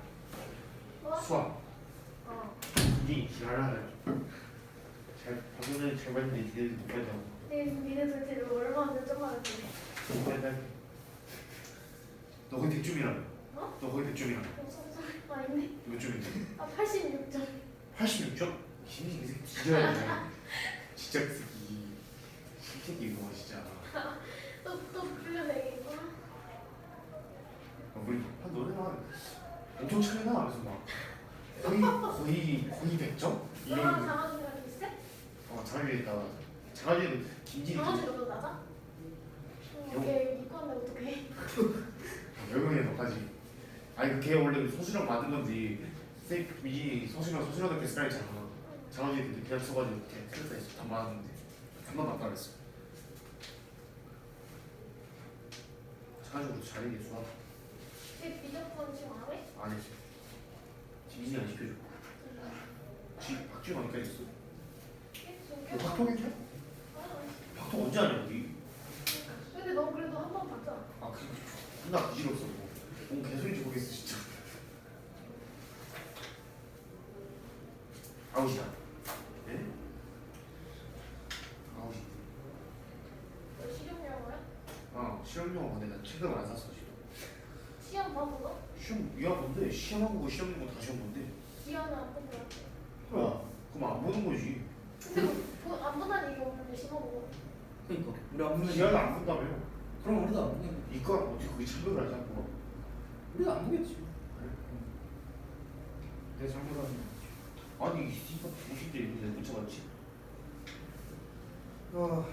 뭐? 수학. 어. 니 지랄하래. 잘 방금 전에 잘 봤는데 니들 못 봤잖아. 니네 도대체 얼마나 늦어가지고. 못 봤다. 너 거기 100점이라며. 어? 너 거기 100점이라며. 아닌데? 몇 점인데? 아 86점. 86점? 김이 이 새끼 뒤져야 돼. 진짜 그 새끼. 새끼 이거 진짜. 또 불려내겠구나. 우리 한 너네만 엄청 차이나 하면서 막 거의 100점? 너랑 이런. 장아준이랑 비슷해? 장아준이니까 장아준은 김진이. 장아준 너보다 낮아? 얘 이과인데 어떡해? 왜 그러냐 너까지. 아니 걔 원래 서수랑 만든 건지 미진이 서수랑 베스트라이잖아. 장아준이 근데 그냥 써가지고 걔 틀렸어. 단 맞았는데 단만 맞다 그랬어. 장아준도 잘해 수학. 걔 비전권 지금 안 해? 안 했어. 김진이 안 시켜줘. 박지우가 안 까졌어. 너 박통 했냐? 박통 언제 하냐 우리? 근데 너 그래도 한 번 봤잖아. 아 그게 존나 부질없어. 뭔 개소리인지 모르겠어 진짜. 아웃이다. 네? 아웃이. 너 실용영어야? 시험 영어 근데 난 책을 안 샀어 지금. 시험 봐본 거? 시험 위한 건데 시험한 거고 시험 보고 다 시험 건데. 기현은 안 본 거야. 야 그럼 안 보는 거지. 근데 안 본다는 얘기 없는데 시험 보고. 그러니까 우리 안 보는. 기한을 안 본다며. 그럼 우리도 안 보겠네. 이과 어떻게 그게 참여를 하지 않고. 우리도 안 보겠지. 내가 잘못하면. 아니 이거 50대 이거 못 잡았지. 그럼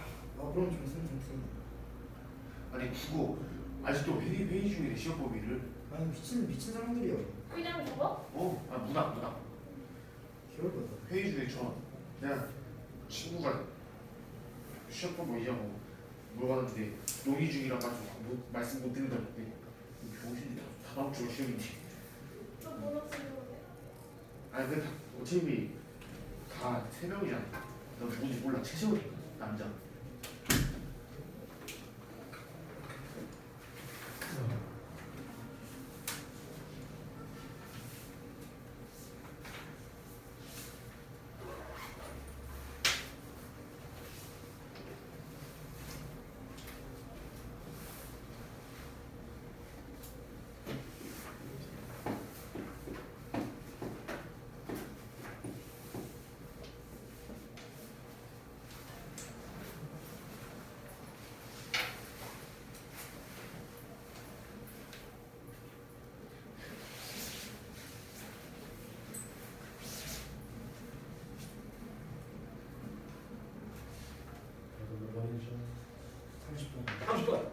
좀 생각해. 아니 그거 아직도 회의 중에 시험 범위를. 아니 미친 사람들이야. 그냥 그거? 문학 귀여울 거다. 회의 중에 내가 친구가 시험 범위 얘기하고 물어봤는데 논의 중이라 가지고 말씀 못 드린다는데 병신이 다 다음 주가 시험인지. 너 문학 쓰는데? 아니 근데 어차피 다 3명이잖아. 너 누군지 몰라. 최세훈이 남자. 몇 번이죠? 30분. 30분.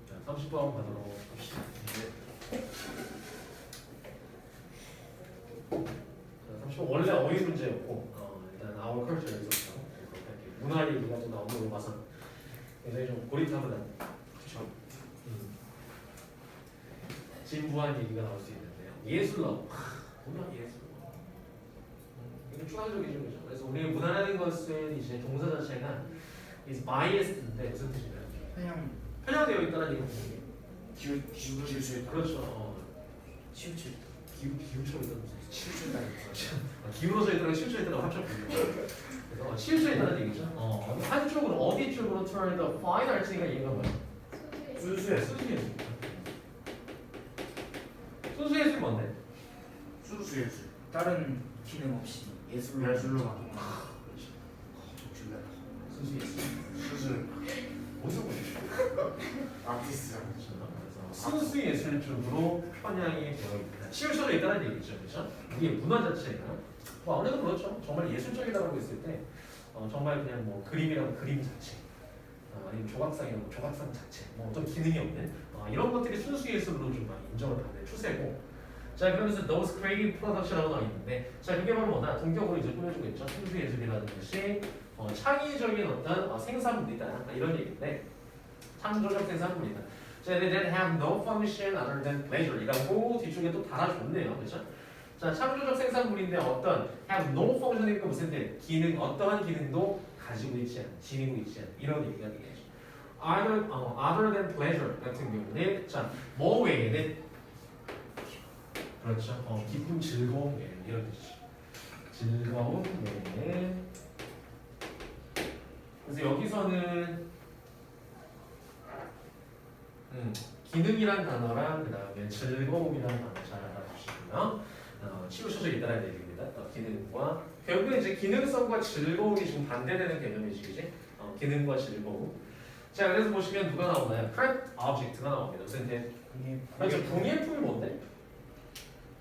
자, 30번 가도록 합시다. 자, 30번 원래 어휘 문제였고 일단 our culture 있었죠. 문화 얘기가 좀 나오는 거 봐서 굉장히 좀 고리타분한 그렇죠. 진부한 얘기가 나올 수 있는데요. 예술로 문화 예술. 이게 추가적이죠, 그죠? 그래서 우리 문화라는 것은 이제 동사 자체가 is biased인데 무슨 뜻이냐면 그냥 편향되어 있다는 얘기거든요. 기울수에 그렇죠. 치우칠. 기울쳐 있다는 무슨 치우친다는 거. 기울어져 있다는 치우쳐 있다는 합쳐보죠. 그래서 치우쳐 있다는 얘기죠. 한쪽으로 어디 쪽으로 turn the fine arts가 얘기가 뭐야? 순수해. 순수예술. 순수예술 뭔데? 순수해. 다른 기능 없이 예술로. 예술로만. 순수예술. 순수. 무슨 거예요? 아티스트잖아. 순수예술 쪽으로 편향이 되어 있다. 치우쳐져 있다는 얘기죠, 그렇죠? 이게 문화 자체가 뭐 아무래도 그렇죠. 정말 예술적이라고 했을 때 정말 그냥 뭐 그림이라면 그림 자체, 아니면 조각상이라면 조각상 자체, 뭐 어떤 기능이 없는 이런 것들이 순수예술로 좀 많이 인정을 받는 추세고. 자, 그러면서 those creative production이라고 나와 있는데, 자, 그게 바로 뭐냐? 동격으로 이제 꾸며주고 있죠. 순수예술이라는 것이 창의적인 어떤 생산물이다 이런 얘기인데, 창조적 생산물이다. 자, that have no function other than pleasure이라고 뒤쪽에 또 달아줬네요. 그렇죠? 자, 창조적 생산물인데 어떤 have no function이니까 무슨 뜻? 기능, 어떠한 기능도 가지고 있지 않은, 지니고 있지 않은 이런 얘기가 되겠죠. other than pleasure 같은 경우는 자, 뭐 외에는 그렇죠. 기쁨, 즐거움 외에 이런 뜻이죠. 즐거움 외에 그래서 여기서는 기능이란 단어랑 그 다음에 즐거움이란 단어 잘 알아주시고요. 치우쳐져 있다는 얘기입니다. 기능과 결국에 이제 기능성과 즐거움이 지금 반대되는 개념이지, 그지? 기능과 즐거움. 자, 그래서 보시면 누가 나오나요? correct object가 나옵니다. 무슨 뜻? 그렇죠. 공예품이 뭔데?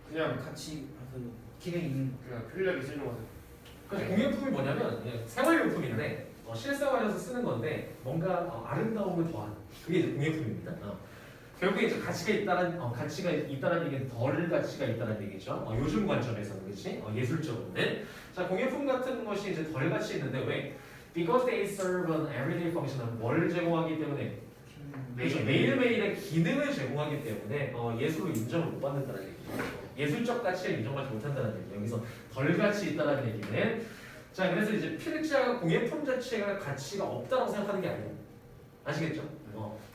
그냥 같이 그 기능 있는 그냥 필력이 쓰는 거죠. 그래서 공예품이 뭐냐면 그냥 생활용품인데 실생활에서 쓰는 건데 뭔가 아름다움을 더한 그게 이제 공예품입니다. 결국에 이제 가치가 있다는 얘기는 덜 가치가 있다는 얘기죠. 요즘 관점에서는 그렇지. 예술적으로는 자 공예품 같은 것이 이제 덜 가치 있는데 왜? Because they serve an everyday function. 뭘 제공하기 때문에 그렇죠. 매일매일의 기능을 제공하기 때문에 예술로 인정을 못 받는다는 얘기죠. 예술적 가치를 인정하지 못한다는 얘기죠. 여기서 덜 가치 있다는 얘기는 자 그래서 이제 필자가 공예품 자체가 가치가 없다고 생각하는 게 아니에요. 아시겠죠?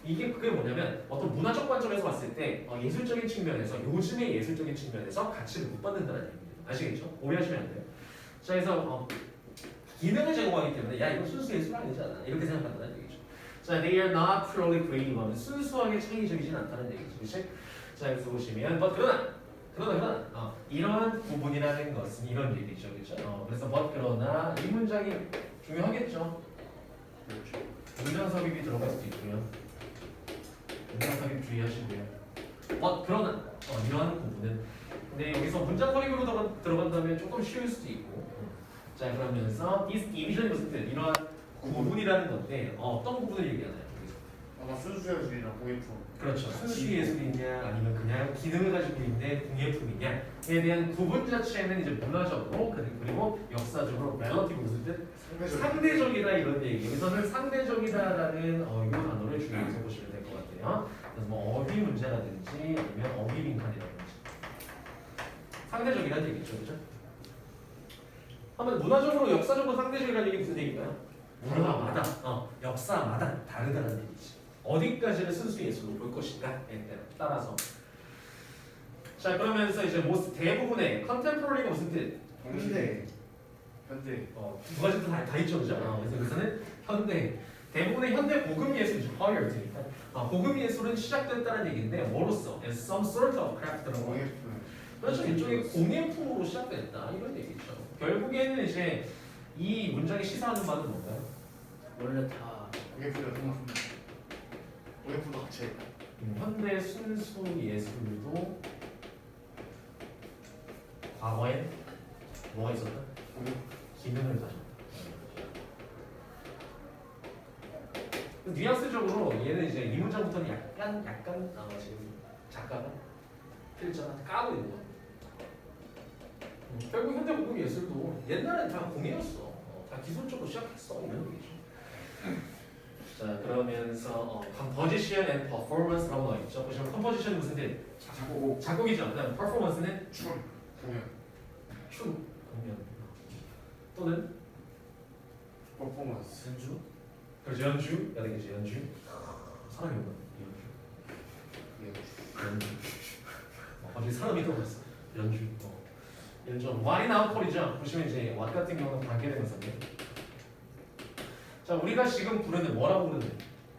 이게 그게 뭐냐면 어떤 문화적 관점에서 봤을 때 예술적인 측면에서 요즘의 예술적인 측면에서 가치를 못 받는다는 얘기입니다. 아시겠죠? 오해하시면 안 돼요. 자 그래서 기능을 제공하기 때문에 야 이거 순수 예술 아니잖아 이렇게 생각한다는 얘기죠. 자 they are not purely creative 하면 순수하게 창의적이진 않다는 얘기죠. 그렇지? 자 여기서 보시면 but 그러나 이러한 부분이라는 것은 이런 얘기죠. 그렇죠? 그래서 but 그러나 이 문장이 중요하겠죠. 문장 삽입이 들어갈 수도 있고요. 문장 삽입 주의하시고요. 그러나 이러한 부분은 근데 여기서 문장 삽입으로 들어간다면 조금 쉬울 수도 있고 자 그러면서 this division이 무슨 뜻? 이러한 구분이라는 건데 어떤 부분을 얘기하나요? 여기서? 아마 순수 예술이랑 공예품. 그렇죠. 순수 예술이냐 아니면 그냥 기능을 가지고 있는 공예품이냐에 대한 구분 자체는 이제 문화적으로 그리고 역사적으로 relative 무슨 뜻? 상대적이다 이런 얘기. 여기서는 상대적이다라는 이 단어를 주의해서 보시면 될 것 같아요. 그래서 뭐 어휘 문제라든지 아니면 어휘 빈칸이라든지 상대적이라는 얘기죠, 그렇죠? 한번 문화적으로 역사적으로 상대적이라는 얘기 무슨 얘기인가요? 문화마다 역사마다 다르다는 얘기지. 어디까지를 순수 예술로 볼 것인가에 따라서. 자 그러면서 이제 대부분의 컨템포러리가 무슨 뜻? 현대. 두 가지 다 있죠, 그죠? 그래서 여기서는 현대. 대부분의 현대 고급 예술이죠. higher니까. 고급 예술은 시작됐다는 얘기인데 뭐로써? As some sort of craft라고. 공예품. 그렇죠. 일종의 공예품으로 시작됐다 이런 얘기죠. 결국에는 이제 이 문장이 시사하는 바는 뭔가요? 원래 다 공예품도 같이. 현대 순수 예술도 과거에 뭐가 있었다? 기능을 가졌다. 뉘앙스적으로 얘는 이제 이 문장부터는 약간 지금 작가가 필자가 까고 있는 거야. 결국 현대 고급 예술도 옛날엔 다 공예였어. 다 기술적으로 시작했어 이런 얘기죠. 자 그러면서 composition and performance라고 나와 있죠. 보시면 composition은 무슨 뜻? 작곡이죠. 그다음 performance는 춤 공연 또는 퍼포먼스. 연주 그렇죠. 연주가 되겠죠. 연주 사람이 없나? 연주 갑자기 사람이 떠올랐어. 연주 연주 why now 폴이죠. 보시면 이제 what 같은 경우는 관계대명사인데 자 우리가 지금 부르는 뭐라고 부르는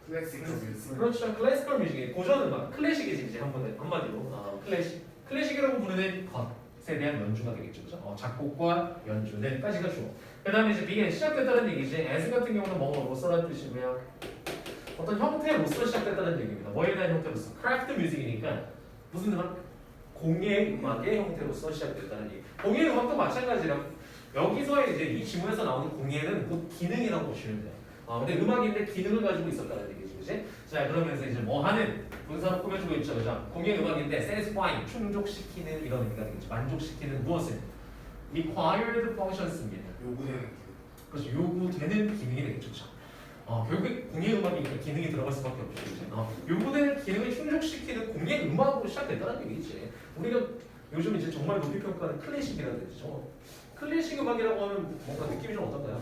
클래식적 뮤직. 그렇죠. 클래시컬 뮤직이 고전 음악 클래식이지 이제 한마디로 클래식이라고 부르는 것에 대한 연주가 되겠죠. 그죠? 작곡과 연주는까지가 주어. 그 다음에 이제 비게 시작됐다는 얘기지. as 같은 경우는 뭐로서라는 뜻이고요. 어떤 형태로서 시작됐다는 얘기입니다. 뭐에 대한 형태로서? 크래프트 뮤직이니까 무슨 음악? 공예 음악의 형태로서 시작됐다는 얘기. 공예 음악도 마찬가지라 여기서 이제 이 지문에서 나오는 공예는 곧 기능이라고 보시면 돼요. 근데 음악인데 기능을 가지고 있었다는 얘기죠, 그지? 자 그러면서 이제 뭐 하는 문사로 꾸며주고 있죠, 그죠? 공예 음악인데 satisfying 충족시키는 이런 의미가 되겠죠. 만족시키는 무엇을? required functions입니다. 요구되는 그렇죠. 요구되는 기능이 되겠죠. 결국에 공예 음악이니까 기능이 들어갈 수밖에 없죠, 그지? 요구되는 기능을 충족시키는 공예 음악으로 시작됐다는 얘기지. 우리가 요즘 이제 정말 높이 평가하는 클래식이라는 얘기죠. 클래식 음악이라고 하면 뭔가 느낌이 좀 어떤가요?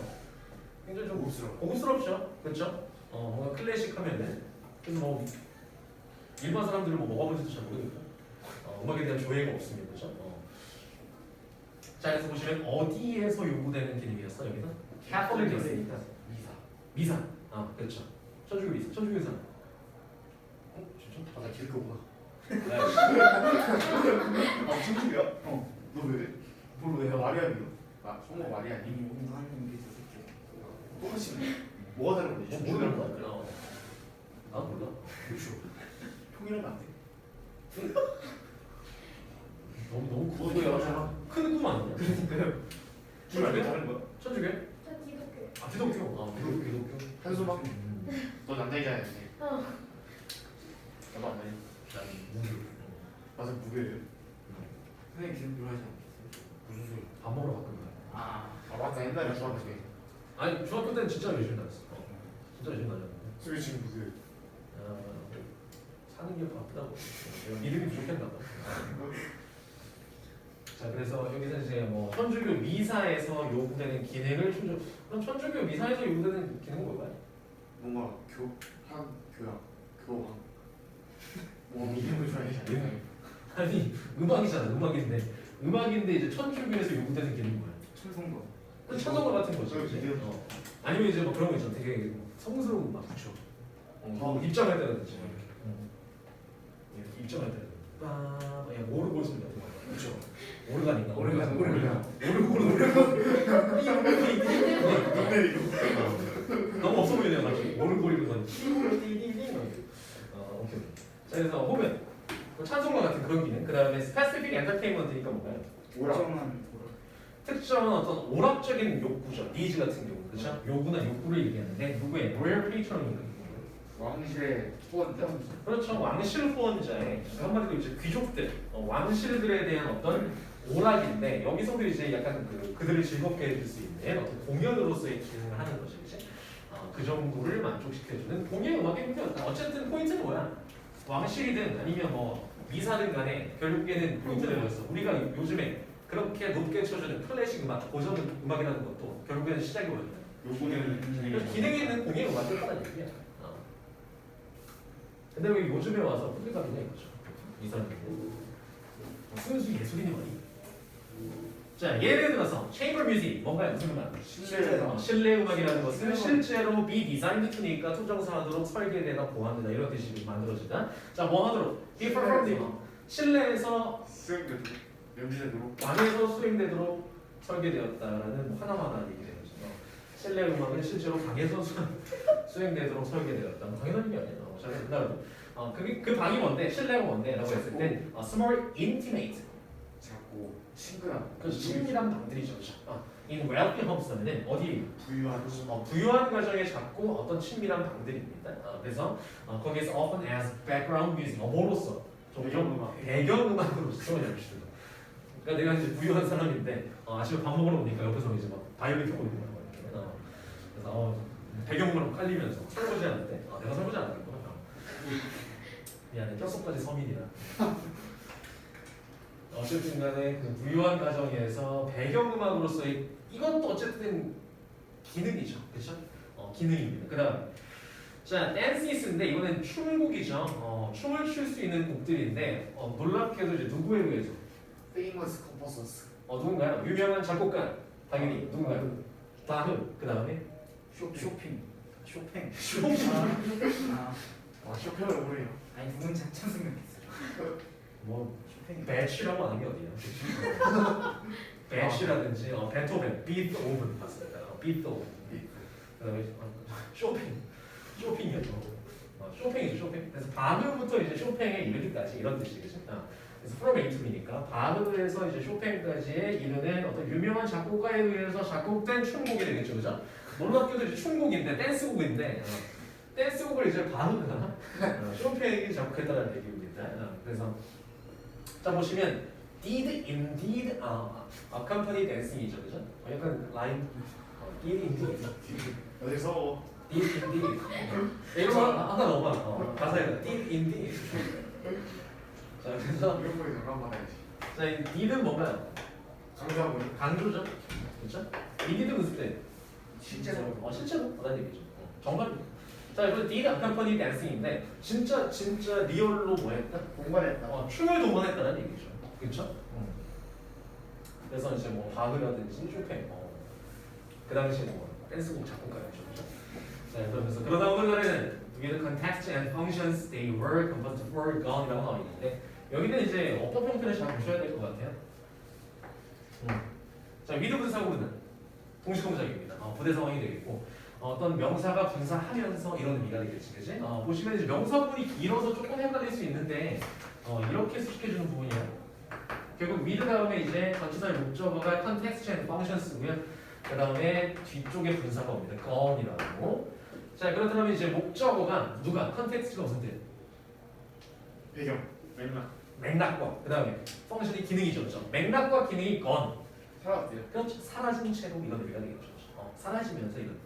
굉장히 좀 고급스럽죠, 그렇죠? 뭔가 클래식 하면은 그래서 뭐 일반 사람들은 뭐 먹어본지도 잘 모르겠고 음악에 대한 조예가 없습니다, 그렇죠? 자, 그래서 보시면 어디에서 요구되는 기능이었어 여기서? 캐톨릭에 있으니까 미사. 그렇죠. 천주교 미사. 진짜? 나 기억해보나. 네. 천주교야? 너 왜? 왜요? 마리아니요? 성모 마리아니. 이미 용사님 계셨을게. 똑같이 뭐가 다른 거지? 모르는 거 같아. 나 몰라. 그렇죠. 형이라면 안 돼. 너무 그거 구구야. 여자잖아. 큰 꿈 아니야? 그러니까요. 둘이 안 다른 거야? 천주교? 저 기독교. 기독교. 기독교. 한수막? 너 남자이잖아. 어. 나도 안 다니. 난 무교. 맞아 무교예요. 선생님 기독교로 하지 않겠어요? 무슨 소리? 밥 먹으러 바꾼 거야. 아, 맞다 옛날에 중학교 때. 아니 중학교 때는 진짜 열심히 다녔어. 진짜 열심히 다녔는데. 수비 지금 무교예요. 사는 게 바쁘다고. 내가 믿음이 부족했나 봐. 자, 그래서 여기서 이제 뭐 천주교 미사에서 요구되는 기능을 그럼 천주교 미사에서 요구되는 기능은 뭘까요? 뭔가 교양. 뭐 믿음을 줘야 되잖아. 아니 음악이잖아. 음악인데 이제 천주교에서 요구되는 기능이 뭐야? 천성도. 그 천성과 같은 거지. 그렇죠. 그치? 아니면 이제 뭐 그런 거 있잖아. 되게 성스러운 음악. 그렇죠. 입장할 때라든지 이렇게 입장할 때 야 오르골 소리 같은 거. 그렇죠. 오르가니까. 오르간. 눈 내리고. 너무 없어 보이네요, 갑자기. 오르골이고 막 띵띵띵. 오케이. 자, 그래서 보면 찬송가 같은 그런 기능. 그다음에 스페시픽 엔터테인먼트니까 뭔가요? 오락정한 특정한 어떤 오락적인 욕구죠. 니즈 같은 경우, 그렇죠? 요구나 욕구를 얘기하는데 누구의 로열 페이트런인가? 왕실의 후원자. 그렇죠. 왕실 후원자의 한마디로 이제 귀족들, 왕실들에 대한 어떤 오락인데 여기서도 이제 약간 그들을 즐겁게 해줄 수 있는 어떤 공연으로서의 기능을 하는 거죠, 이제. 그 정도를 만족시켜주는 공연 음악의 형태였다. 어쨌든 포인트는 뭐야? 왕실이든 아니면 뭐 미사든 간에 결국에는 포인트는 뭐였어? 우리가 요즘에 그렇게 높게 쳐주는 클래식 음악, 고전 음악이라는 것도 결국에는 시작이 뭐였냐? 요거는 기능이 있는 공연 음악이었다는 얘기야. 근데 왜 요즘에 와서 플리감이냐 이거죠. 이 사람들이 순수 예술인이 뭐니? 자, 예를 들어서 chamber music 뭔가요? 무슨 음악? 실내 음악이라는 것은 실제로 be designed to니까 투정사하도록 설계되다 보완되다 이런 뜻이 만들어지다. 자, 뭐 하도록? differ from the 실내에서 수행되도록 연주되도록 방에서 수행되도록 설계되었다라는 뭐 하나하나 얘기를 해요. 실내 음악은 실제로 방에서 수행되도록 설계되었다. 당연한 얘기 아니에요. 잘 된다고. 그 방이 뭔데? 실내가 뭔데?라고 했을 때 small intimate. 작고 친근한 그 친밀한 방들이죠. in wealthy homes는 어디? 부유한 부유한 가정에 작고 어떤 친밀한 방들입니다. 그래서 거기에서 often as background music, 뭐로서? 배경음악. 배경음악으로서 연주도. 그러니까 내가 이제 부유한 사람인데 아침에 밥 먹으러 오니까 옆에서 이제 막 바이올린 켜고 있는 거야. 그래서 배경음악으로 깔리면서 설거지 하는데 내가 설거지 안 하겠구나. 미안해, 뼛속까지 서민이라. 어쨌든 간에 그 부유한 가정에서 배경음악으로서의 이것도 어쨌든 기능이죠. 그렇죠? 기능입니다. 그 다음 자, 댄스인데 이번엔 춤곡이죠. 춤을 출 수 있는 곡들인데 놀랍게도 이제 누구에 의해서? 페이머스 컴포서스 누군가요? 유명한 작곡가 당연히 누군가요? 바흐. 그 다음에 쇼핑. 쇼팽을 모르네요. 아니 누군 장점 생각했어요. 뭐 쇼핑. 배치라고 하는 게 어디야? 배치라든지 베토벤, 비토벤 봤습니다. 비토벤. 그다음에 쇼핑이요. 쇼팽이죠, 쇼팽. 그래서 바흐부터 이제 쇼팽에 이르기까지 이런 뜻이겠죠. 그래서 프롬 에이투니까 바흐에서 이제 쇼팽까지에 이르는 어떤 유명한 작곡가에 의해서 작곡된 춤곡이 되겠죠, 그죠? 놀랍게도 이제 춤곡인데 댄스곡인데 댄스곡을 이제 바흐가 쇼팽이 작곡했다는 얘기입니다. 그래서 자 보시면 did indeed accompany dancing이죠, 그죠? 약간 라인 did indeed. 그래서 deep indeed. 이런 거 하나 넣어봐. 가사에다 deep indeed. 자, 그래서 이런 거에 잠깐 받아야지. 자, 이 deed는 뭔가요? 강조하고 강조죠. 그렇죠? indeed 무슨 때? 실제로. 실제로 하다는 얘기죠. 정말. 자, 이거 did accompany dancing인데 진짜 리얼로 뭐 했다? 공부했다. 춤을 동원했다는 얘기죠. 그렇죠? 그래서 이제 뭐 바흐라든지 쇼팽, 그 당시에 뭐 댄스곡 작곡가였죠. 그렇죠? 자, 그러면서 그러다 오는 날에는 with context and functions they were composed for gone이라고 나와 있는데 여기는 이제 어법 형태를 잘 보셔야 될 것 같아요. 자, with 분사구는 동시동작입니다. 부대 상황이 되겠고 어떤 명사가 분사하면서 이런 의미가 되겠지, 그지? 보시면 이제 명사분이 길어서 조금 헷갈릴 수 있는데 이렇게 수식해주는 부분이에요. 결국 with 다음에 이제 전치사의 목적어가 context and functions고요. 그 다음에 뒤쪽에 분사가 옵니다. gone이라고. 자, 그렇다면 이제 목적어가 누가? context가 무슨 뜻? 배경. 맥락. 맥락과 그 다음에 펑션이 기능이죠, 그렇죠? 맥락과 기능이 gone. 살았대요. 그렇죠. 사라진 채로 이런 의미가 되겠죠. 사라지면서 이런.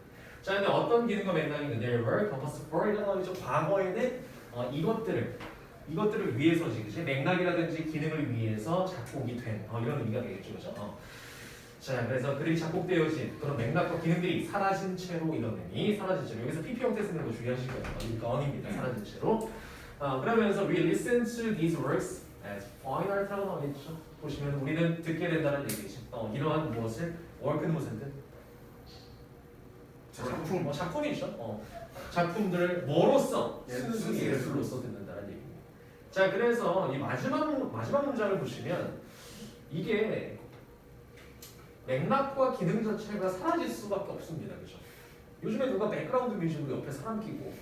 자, 근데 어떤 기능과 맥락이 there were composed for 이라고 하죠. 과거에는 이것들을 위해서지, 그치? 맥락이라든지 기능을 위해서 작곡이 된 이런 의미가 되겠죠, 그죠? 자, 그래서 글이 작곡되어진 그런 맥락과 기능들이 사라진 채로 이런 의미, 사라진 채로 여기서 PP 형태 쓰는 거 주의하실 거예요. 이거 on입니다, 사라진 채로. 그러면서 we listen to these works as fine art라고 나오겠죠. 보시면 우리는 듣게 된다는 얘기지. 이러한 무엇을 work는 무슨 뜻? 작품. 작품이죠. 작품들을 뭐로써? 순수 예술로서 듣는다는 얘기입니다. 자, 그래서 이 마지막 문장을 보시면 이게 맥락과 기능 자체가 사라질 수밖에 없습니다. 그렇죠? 요즘에 누가 백그라운드 뮤직으로 옆에 사람 끼고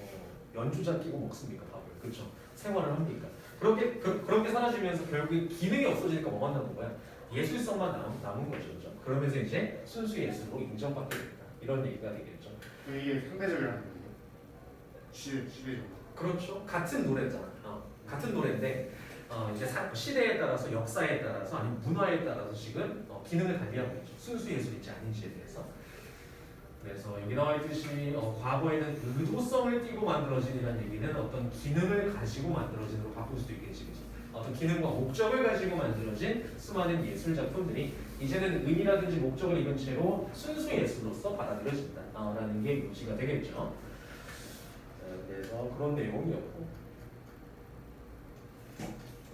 연주자 끼고 먹습니까? 밥을. 그렇죠? 생활을 합니까? 그렇게 사라지면서 결국에 기능이 없어지니까 뭐만 남은 거야? 예술성만 남은 거죠. 그렇죠? 그러면서 이제 순수 예술로 인정받게 된다. 이런 얘기가 되겠죠. 이게 상대적이라는 거예요. 시대적으로. 그렇죠. 같은 노래잖아. 같은 노래인데 이제 시대에 따라서 역사에 따라서 아니면 문화에 따라서 지금 기능을 달리하고 있죠. 순수 예술인지 아닌지에 대해서. 그래서 여기 나와 있듯이 과거에는 의도성을 띠고 만들어진이라는 얘기는 어떤 기능을 가지고 만들어진으로 바꿀 수도 있겠지. 그치? 어떤 기능과 목적을 가지고 만들어진 수많은 예술 작품들이 이제는 의미라든지 목적을 입은 채로 순수 예술로서 받아들여진다라는 게 요지가 되겠죠. 자, 그래서 그런 내용이었고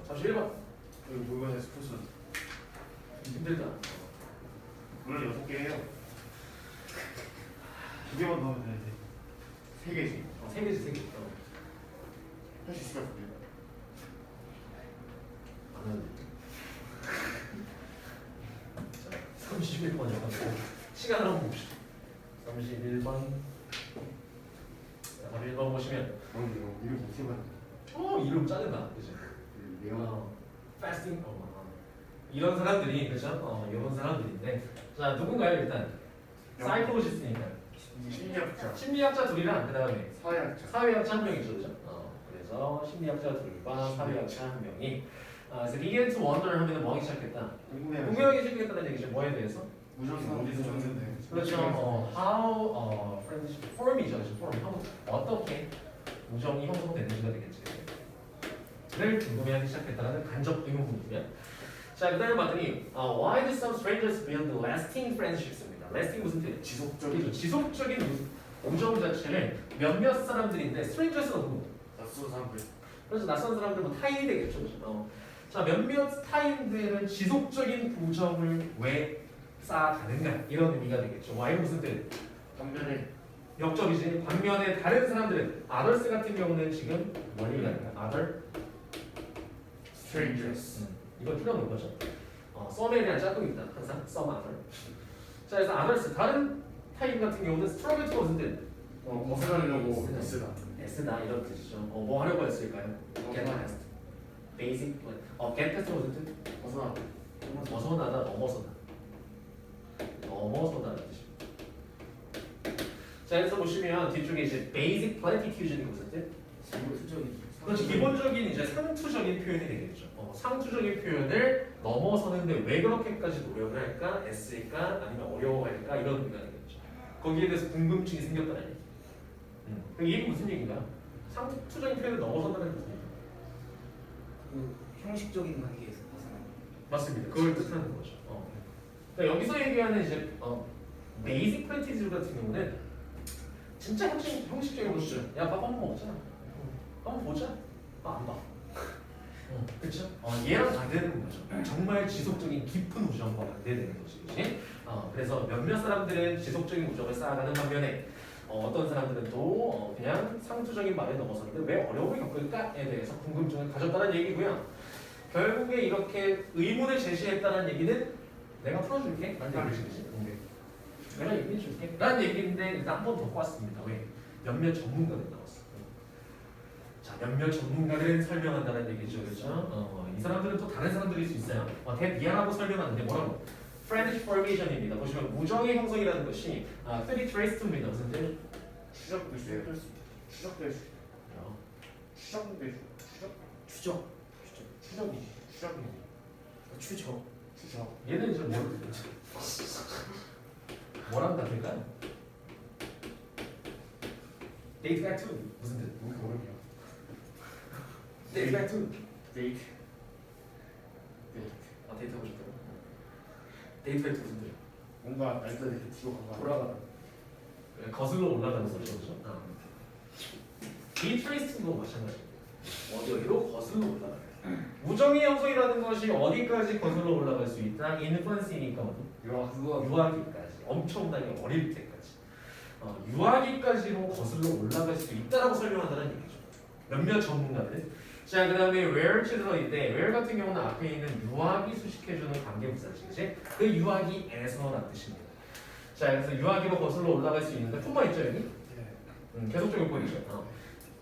31번 여기 물건의 스포츠. 힘들다. 물론 6개 해요. 2개만 넣으면 되는데 3개지. 3개지 3개. 할 수 있을 것 같은데. 안 하는데. 자, 31번 약간 시간을 한번 봅시다. 31번. 자, 31번 보시면 이거 못해 봤네. 이름 짜증나. 그죠? fasting. 이런 사람들이 그죠? 이런 사람들인데 자, 누군가요 일단? 사이콜로지스트니까. 심리학자. 심리학자 둘이랑 그 다음에 사회학자. 사회학자 한 명이죠, 그죠? 그래서 심리학자 둘과 사회학자 한 명이 그래서 begin to wonder 하면 뭐 하기 시작했다? 궁금하기 시작했다는 얘기죠. 뭐에 대해서? 무정선 어디서 줬는데. 그렇죠. how friendship form이죠, 그렇죠? form. 어떻게 우정이 형성되는지가 되겠지. 를 궁금해하기 시작했다는 간접 의문문이고요. 자, 그다음에 봤더니 why do some strangers build lasting friendships?입니다. lasting 무슨 뜻? 지속적인 우정 자체를 몇몇 사람들인데 strangers가 누구? 낯선 사람들. 그래서 낯선 사람들 뭐 타인이 되겠죠. 자, 몇몇 타인들은 지속적인 우정을 왜 쌓아가는가 이런 의미가 되겠죠. why는 무슨 뜻? 반면에 역적이지. 반면에 다른 사람들은 others 같은 경우는 지금 뭘 얘기하는가? other strangers. 이걸 풀어놓은 거죠. some에 대한 짝꿍이 있다. 항상 some other. 자, 그래서 others 다른 타입 같은 경우는 struggle to 무슨 뜻? 벗어나려고 애쓰다. 애쓰다 이런 뜻이죠. 뭐 하려고 했을까요? get past. basic. get past 무슨 뜻? 벗어나. 벗어나다, 넘어서다. 넘어서다는 뜻입니다. 자, 그래서 보시면 뒤쪽에 이제 basic platitude이 무슨 뜻? 그렇지, 기본적인 이제 상투적인 표현이 되겠죠. 상투적인 표현을 넘어서는데 왜 그렇게까지 노력을 할까? 애쓸까? 아니면 어려워할까? 이런 의미가 되겠죠. 거기에 대해서 궁금증이 생겼다는 얘기. 그 이게 무슨 얘기인가요? 상투적인 표현을 넘어선다는 무슨 얘기예요? 그 형식적인 관계에서 벗어나는. 맞습니다. 그걸 뜻하는 거죠. 그러니까 여기서 얘기하는 이제 베이직 프랙티스 같은 경우는 진짜 형식적인 거죠. 야, 밥 한번 먹자. 한번 보자. 안 봐. 그렇죠? 얘랑 안 되는 거죠. 정말 지속적인 깊은 우정과 반대되는 것이 그렇지? 그래서 몇몇 사람들은 지속적인 우정을 쌓아가는 반면에 어떤 사람들은 또 그냥 상투적인 말에 넘어서는데 왜 어려움을 겪을까에 대해서 궁금증을 가졌다는 얘기고요. 결국에 이렇게 의문을 제시했다는 얘기는 내가 풀어줄게 라는 얘기지. 내가 얘기해줄게 라는 얘기인데 일단 한 번 더 꼬았습니다. 왜? 몇몇 전문가들 나왔어. 자, 몇몇 전문가들은 설명한다는 얘기죠. 그렇죠? 이 사람들은 또 다른 사람들일 수 있어요. 대비하라고 설명하는데 뭐라고? Friendship formation입니다. 보시면 우정의 형성이라는 것이 three traits to입니다. 무슨 뜻? 추적될 수 있어요. 추적될 수 있어요. 추적될 수 추적. 추적이 추적. 추적. 얘는 좀 뭐란다 될까요? Date back to 무슨 뜻? 모르겠어요. Date back to 데이트. 데이트 하고 싶다고? 데이트 back to 무슨 뜻? 뭔가 날짜를 뒤로 가봐. 돌아가다. 거슬러 올라가는 거죠, 그렇죠? 이 트레이스도 마찬가지. 어디로 거슬러 올라가요. 우정의 형성이라는 것이 어디까지 거슬러 올라갈 수 있다? 인플루언스니까 유아기까지. 엄청나게 어릴 때까지. 유아기까지로 거슬러 올라갈 수 있다라고 설명한다는 얘기죠. 몇몇 전문가들. 자, 그 다음에 where children인데 where 같은 경우는 앞에 있는 유아기 수식해주는 관계부사지, 그치? 그 유아기에서라는 뜻입니다. 자, 그래서 유아기로 거슬러 올라갈 수 있는데 품만 있죠 여기? 계속적인 포인트죠.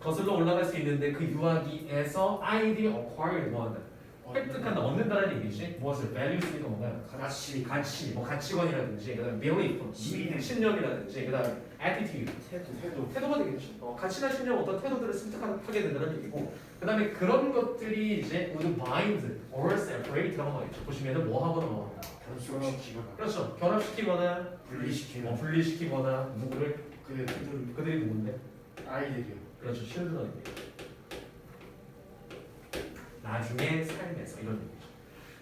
거슬러 올라갈 수 있는데 그 유아기에서 아이들이 acquire 뭐한다? 획득한다, 얻는다는 얘기지. 무엇을? values니까 뭔가요? 가치, 뭐 가치관이라든지, 그다음에 belief, 신념이라든지, 그다음에 attitude, 태도가 되겠죠. 가치나 신념, 어떤 태도들을 습득하게 된다는 얘기고, 그다음에 그런 것들이 이제 would bind or separate라고 하겠죠. 보시면은 뭐 하거나 뭐 하거나. 그렇죠. 결합시키거나 분리시키거나 누구를 그들이 누군데? 아이들이요. 그렇죠. children입니다. 나중에 삶에서 이런 얘기죠.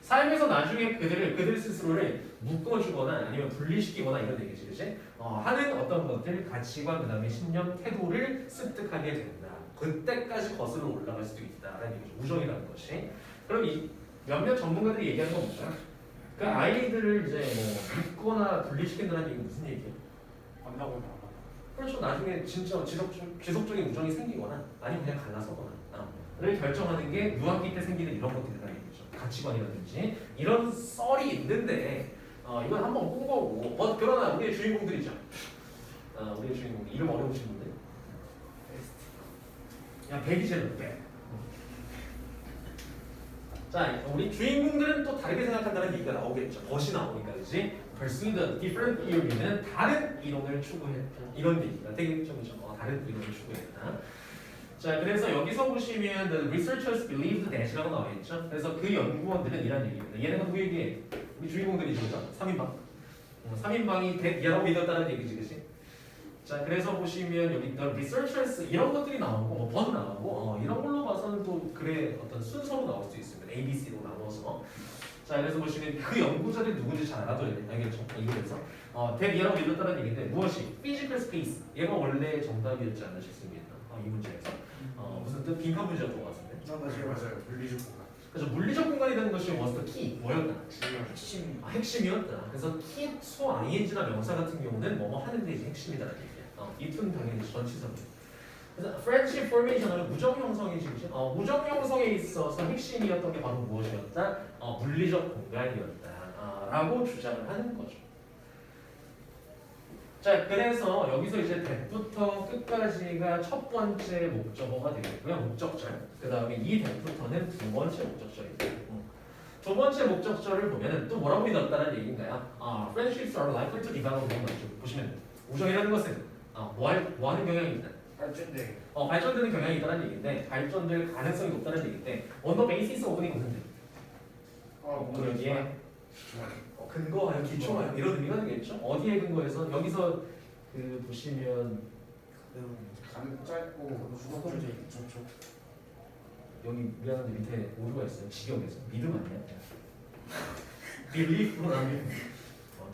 삶에서 나중에 그들 스스로를 묶어주거나 아니면 분리시키거나 이런 얘기지, 그치? 하는 어떤 것들, 가치관, 그다음에 신념, 태도를 습득하게 된다. 그때까지 거슬러 올라갈 수도 있다라는 얘기죠. 우정이라는 것이. 그럼 이 몇몇 전문가들이 얘기하는 건 뭐죠? 그 아이들을 이제 뭐 묶거나 분리시킨다는 얘기 무슨 얘기예요? 만나거나 그렇죠. 나중에 진짜 지속적인 우정이 생기거나 아니면 그냥 갈라서거나 를 결정하는 게 유아기 때 생기는 이런 것들이라는 얘기죠. 가치관이라든지 이런 썰이 있는데 이건 한번 꾼 거고 그러나 우리의 주인공들이죠. 우리의 주인공 이름 어려우신 분들. 그냥 백이제로 백. 자, 우리 주인공들은 또 다르게 생각한다는 얘기가 나오겠죠. 덫이 나오니까, 그렇지? Pursue the different theory는 다른 이론을 추구했다. 이런 얘기가 되겠죠, 그렇죠? 다른 이론을 추구했다. 자, 그래서 여기서 보시면 the researchers believed that이라고 나와 있죠. 그래서 그 연구원들은 이런 얘기입니다. 얘네가 누구에게? 우리 주인공들이죠, 그죠? 3인방. 3인방이 that이라고 믿었다는 얘기지, 그렇지? 자, 그래서 보시면 여기 the researchers 이런 것들이 나오고 뭐 번 나오고 이런 걸로 봐서는 또 글의 어떤 순서로 나올 수 있습니다. A, B, C로 나눠서. 자, 그래서 보시면 그 연구자들이 누군지 잘 알아둬야 돼. 알겠죠? 이거에서 that이라고 믿었다는 얘기인데 무엇이? physical space. 얘가 원래 정답이었지 않으셨습니까? 이 문제에서. 무슨 뜻? 빈칸 문제였던 것 같은데. 맞아요. 물리적 공간. 그래서 물리적 공간이라는 것이 was the key. 뭐였다? 핵심. 핵심이었다. 그래서 key 수 ing나 명사 같은 경우는 뭐뭐 하는 데 이제 핵심이다라는 얘기야. 이툰 당연히 전치사입니다. 그래서 friendship formation은 우정 형성이지, 그치? 우정 형성에 있어서 핵심이었던 게 바로 무엇이었다? 물리적 공간이었다. 라고 주장을 하는 거죠. 자, 그래서 여기서 이제 that부터 끝까지가 첫 번째 목적어가 되겠고요. 목적절. 그 다음에 이 that부터는 두 번째 목적절입니다. 두 번째 목적절을 보면은 또 뭐라고 믿었다는 얘기인가요? Friendships are likely to develop 이런 거죠. 보시면 우정이라는 것은 뭐 하는 경향이 있다? 발전되는 경향이 있다는 얘기인데 발전될 가능성이 높다는 얘기인데 on the basis of는 무슨 그러기에 근거하여 기초하여 이런 의미가 되겠죠. 어디에 근거해서 여기서 그 보시면 짧고 수동적인 접촉. 여기 미안한데 밑에 오류가 있어요. 직역에서 믿음 아니야? belief는 아니고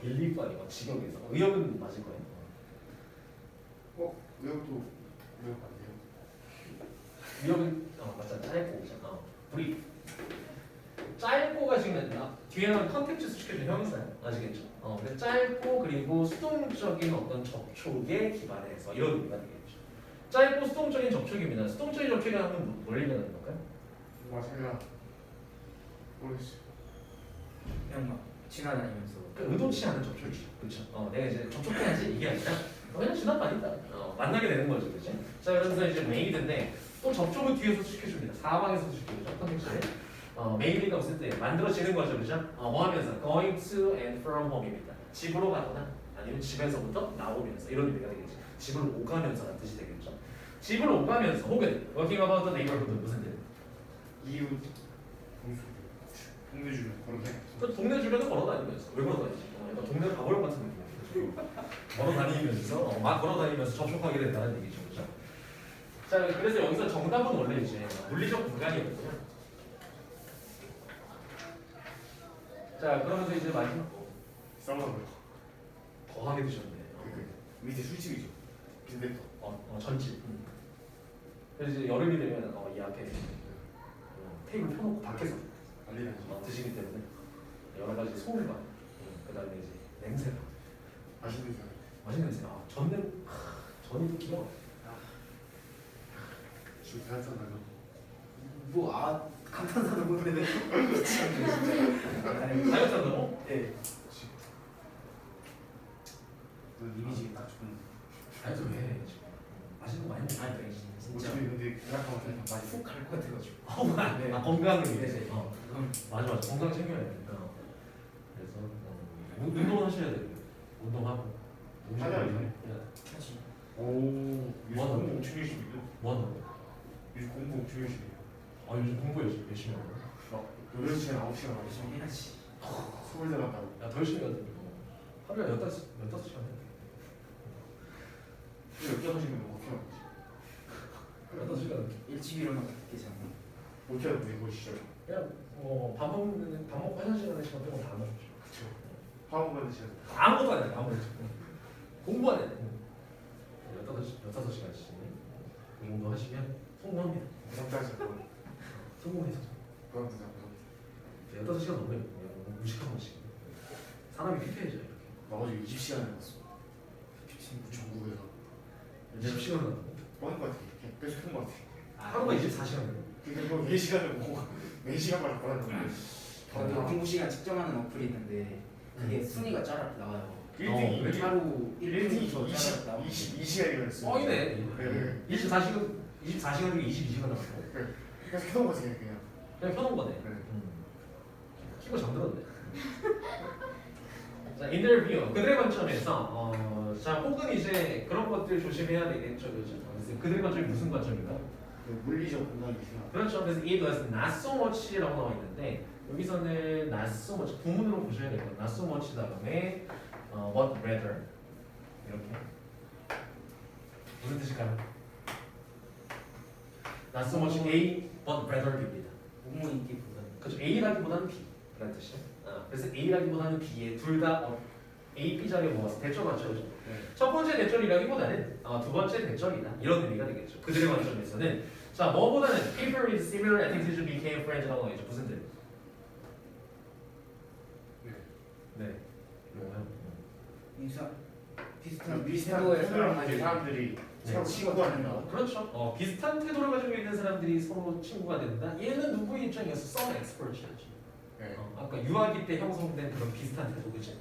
belief 아니고 직역에서 의역은 맞을 거예요. 의역도 의역 아니에요? 의역은 맞잖아. 짧고 그잖아. brief. 짧고가 지금 뒤에는 컨텍스트 수식해준 형용사예요. 아시겠죠? 근데 짧고 그리고 수동적인 어떤 접촉에 기반해서 이런 의미가 되겠죠. 짧고 수동적인 접촉입니다. 수동적인 접촉이라는 뭘 얘기하는 걸까요? 제가 모르겠어요. 그냥 막 지나다니면서. 그러니까 의도치 않은 접촉이죠. 그렇죠? 내가 이제 접촉해야지 이게 아니라 그냥 지나다니다. 만나게 되는 거죠, 그렇지? 자, 그래서 이제 메이드인데 또 접촉을 뒤에서 수식해줍니다. 사방에서 수식해주죠. 컨텍스트에. 메이드가 없을 때 만들어지는 거죠, 그렇죠? 뭐 하면서 going to and from home입니다. 집으로 가거나 아니면 집에서부터 나오면서 이런 의미가 되겠죠. 집으로 오가면서라는 뜻이 되겠죠. 집으로 오가면서 혹은 working about the neighborhood 무슨 뜻? 이웃 공수 동네 주변 그렇게. 그 동네 주변을 걸어다니면서 왜 걸어다니지? 약간 동네 가보력 같은 느낌이죠. 걸어다니면서 막 걸어다니면서 접촉하게 된다는 얘기죠, 그렇죠? 자, 그래서 여기서 정답은 원래 이제 물리적 공간이었고요. 자, 그러면서 이제 마지막 썰어요. 거하게 드셨네. 밑에 술집이죠. 빈대떡. 전집. 그래서 이제 여름이 되면 이 앞에 테이블 펴놓고 밖에서 난리 드시기 때문에 여러 가지 소음과 그다음에 이제 냄새가 맛있는 사람. 맛있는 냄새. 전이 또 기가 지금 대한산나요. 감탄사도 못 내네. 미치겠네 진짜. 자연산으로 네. 너 이미지 딱 좋은. 아니 왜 맛있는 거 많이 먹어. 아니 진짜. 어차피 근데 생각하면 많이 훅 갈 것 같아가지고. 네. 건강을 위해서. 네. 맞아. 건강 챙겨야 돼. 그래서 운동을 하셔야 돼요. 운동하고. 하잖아요. 사실. 오. 요즘 뭐 공부 엄청 열심히 해요. 뭐 하는 거? 요즘 공부 엄청 열심히 해요. 요즘 공부 열심히 하고. 막 8시간 9시간 열심히 해야지. 서울대 갔다고. 야, 더 열심히 해야 돼. 하루에 15시간 해. 이렇게 하시면 어떻게 하는 거지? 15시간. 일찍 일어나서 되지 않나? 어떻게 하는 거지? 이거 진짜. 그냥 밥 먹고 화장실 가는 시간 빼고 다 하는 거죠. 그쵸. 화학 받는 시간. 아무것도 안 해. 아무것도. 공부만 해. 15시간씩 그 정도 하시면 성공합니다. 부담자지 않고. 성공해서. 부담자지 않고. 15시간 넘으면 무식한 것이 사람이 피폐해져요. 이렇게. 나가지고 20시간 해봤어. 전국에서. 20시간은 안 돼. 뻔한 것 같아. 그냥 계속 한것 같아. 하루가 24시간이에요. 근데 뭐 4시간을 뭐 4시간만 받는 건데. 그 공부 시간 측정하는 어플이 있는데 그게 순위가 짜라 나와요. 1등이 그래? 하루 1등이 더 짜라 나오고. 22시간이나 했어요. 뻥이네. 네. 24시간 중에 22시간 남았고 그래서 켜놓은 거지 그냥. 그냥 켜놓은 거네. 네. 키고 잠들었네. 자, 인터뷰 그들의 관점에서 자 혹은 이제 그런 것들 조심해야 되겠죠, 그렇죠? 그래서 그들의 관점이 무슨 관점인가? 그 물리적 공간이 생각. 그렇죠. 그래서 it was not so much라고 나와 있는데 여기서는 not so much 구문으로 보셔야 돼요. not so much 다음에 what rather 이렇게 무슨 뜻일까요? not so much A but rather B입니다. 업무 인기보다는. 그렇죠. A라기보다는 B라는 뜻이에요. 그래서 A라기보다는 B에 둘 다 A, B 자리에 모아서 대절 맞죠, 그렇죠? 네. 첫 번째 대절이라기보다는 두 번째 대절이다 이런 의미가 되겠죠. 그들의 관점에서는 자 뭐보다는 people with similar attitudes became friends라고 하겠죠. 무슨 뜻? 네. 뭐요? 인사 비슷한 비슷한 태도의 태도를 사람 가진 사람들이 서로 친구가 된다. 그렇죠. 비슷한 태도를 가지고 있는 사람들이 서로 친구가 된다. 얘는 누구의 입장이었어? Some expert이었죠. 네. 아까 유아기 때 형성된 그런 비슷한 태도, 그치?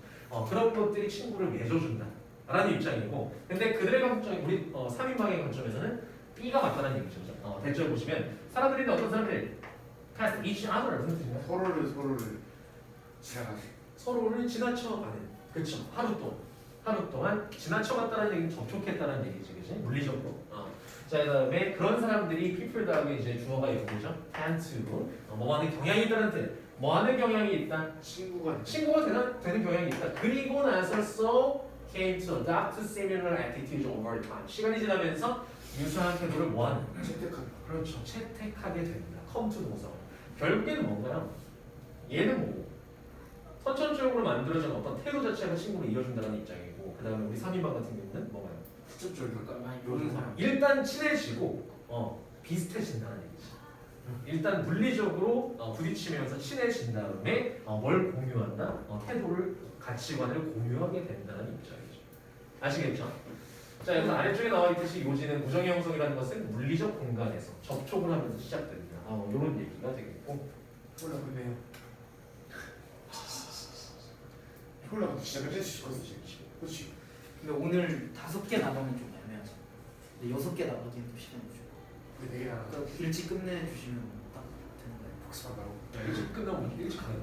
그런 것들이 친구를 맺어준다. 라는 입장이고, 근데 그들의 관점, 우리 3인방의 관점에서는 B가 맞다는 얘기죠. 대절 보시면 사람들인데 어떤 사람들 past each other 무슨 뜻인가요? 서로를 지나가는. 서로를 지나쳐가는, 그렇죠? 하루 동안 지나쳐갔다는 얘기는 접촉했다는 얘기죠, 그치? 물리적으로. 자, 그다음에 그런 사람들이 people 다음에 이제 주어가 이거죠. tend to 뭐하는 경향이 있다는 뜻. 뭐하는 경향이 있다? 친구가 친구가 되는 경향이 있다. 그리고 나서 so came to adopt similar attitudes over time. 시간이 지나면서 유사한 태도를 뭐하는? 채택한. 그렇죠. 채택하게 됩니다. come to 동사. 결국에는 뭔가요? 얘는 뭐고? 선천적으로 만들어진 어떤 태도 자체가 친구를 이어준다는 입장이고, 그 다음에 우리 3인방 같은 경우는 뭔가요? 직접적일까? 많이 요즘 모르는 사람. 일단 친해지고 비슷해진다는 얘기지. 일단 물리적으로 부딪히면서 친해진 다음에 뭘 공유한다? 태도를, 가치관을 공유하게 된다는 입장이죠. 아시겠죠? 자, 여기서 아래쪽에 나와 있듯이 요지는 부정의 형성이라는 것은 물리적 공간에서 접촉을 하면서 시작됩니다. 이런 얘기가 되겠고. 콜라 근데요. 콜라가 진짜 끝낼 수 있거든 지금. 그렇지. 근데 오늘 5개 나가면 좀 애매하죠. 근데 6개 나가기엔 또 시간이 좀. 근데 되게 나가. 그러니까 일찍 끝내주시면 딱 되는 거예요. 복습한다고. 일찍 끝나면 일찍 가야 돼.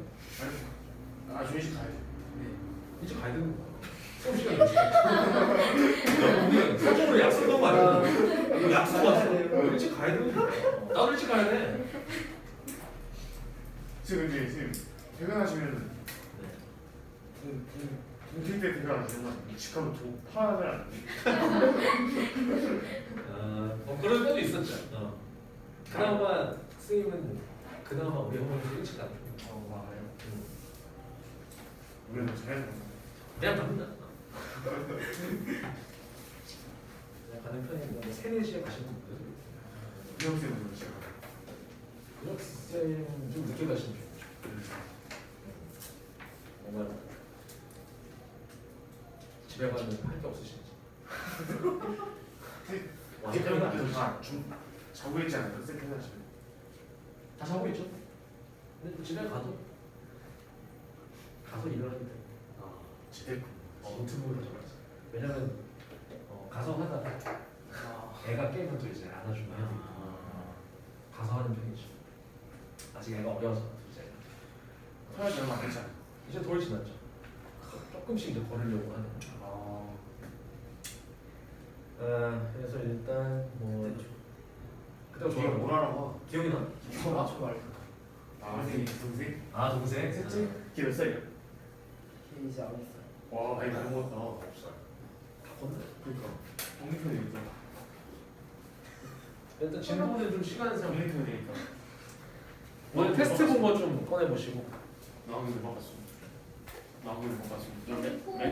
아니 좀 일찍 가야지. 네. 일찍 가야 되는 거야. 수업 시간 일찍 가야 돼. 우리 서적으로 약속한 거 아니야? 이거 약속 왔어. 일찍 가야 되는 거야. 나도 일찍 가야 돼. 지금 근데 선생님 퇴근하시면 동생 때 퇴근하시면 직하면 돈 파악을 안 해. 그럴 때도 있었죠. 그나마 선생님은 그나마 우리 어머니도 일찍 가죠. 맞아요. 우리는 잘해서 그냥 갑니다. 그냥 가는 편인데 뭐 3, 4시에 가시는 분들 유형쌤은 제가 유학생 좀 늦게 가시는 편이죠. 뭔가 집에 가면 할 게 없으시지. 와, 퇴근하면 퇴근하면 자고 있지 않아요? 쌤 퇴근하시면 다 자고 있죠. 근데 또 집에 가서 일을 하면 돼. 재택. 노트북으로 적었어. 왜냐면 가서 하다가 애가 깨면 또 이제 안아주고 해야 되고 가서 하는 편이죠. 아직 애가 어려서 이제 퇴근하지 얼마 안 됐잖아. 이제 돌 지났죠. 조금씩 이제 걸으려고 하는. 그래서 일단 뭐 그때 저희가 뭘 알아봐? 기억이 나? 맞춰 말고. 동생? 동생 셋째? 걔 몇 살이야? 이제 안 했어요. 와 많이 먹었다 없어요. 다 컸네. 그러니까 동생편이 있다. 일단 진도는 좀 시간상 동생편이니까 오늘 테스트 본 거 좀 꺼내 보시고. 나오는 거 바꿨어. 나오는 거 바꿨어. 몇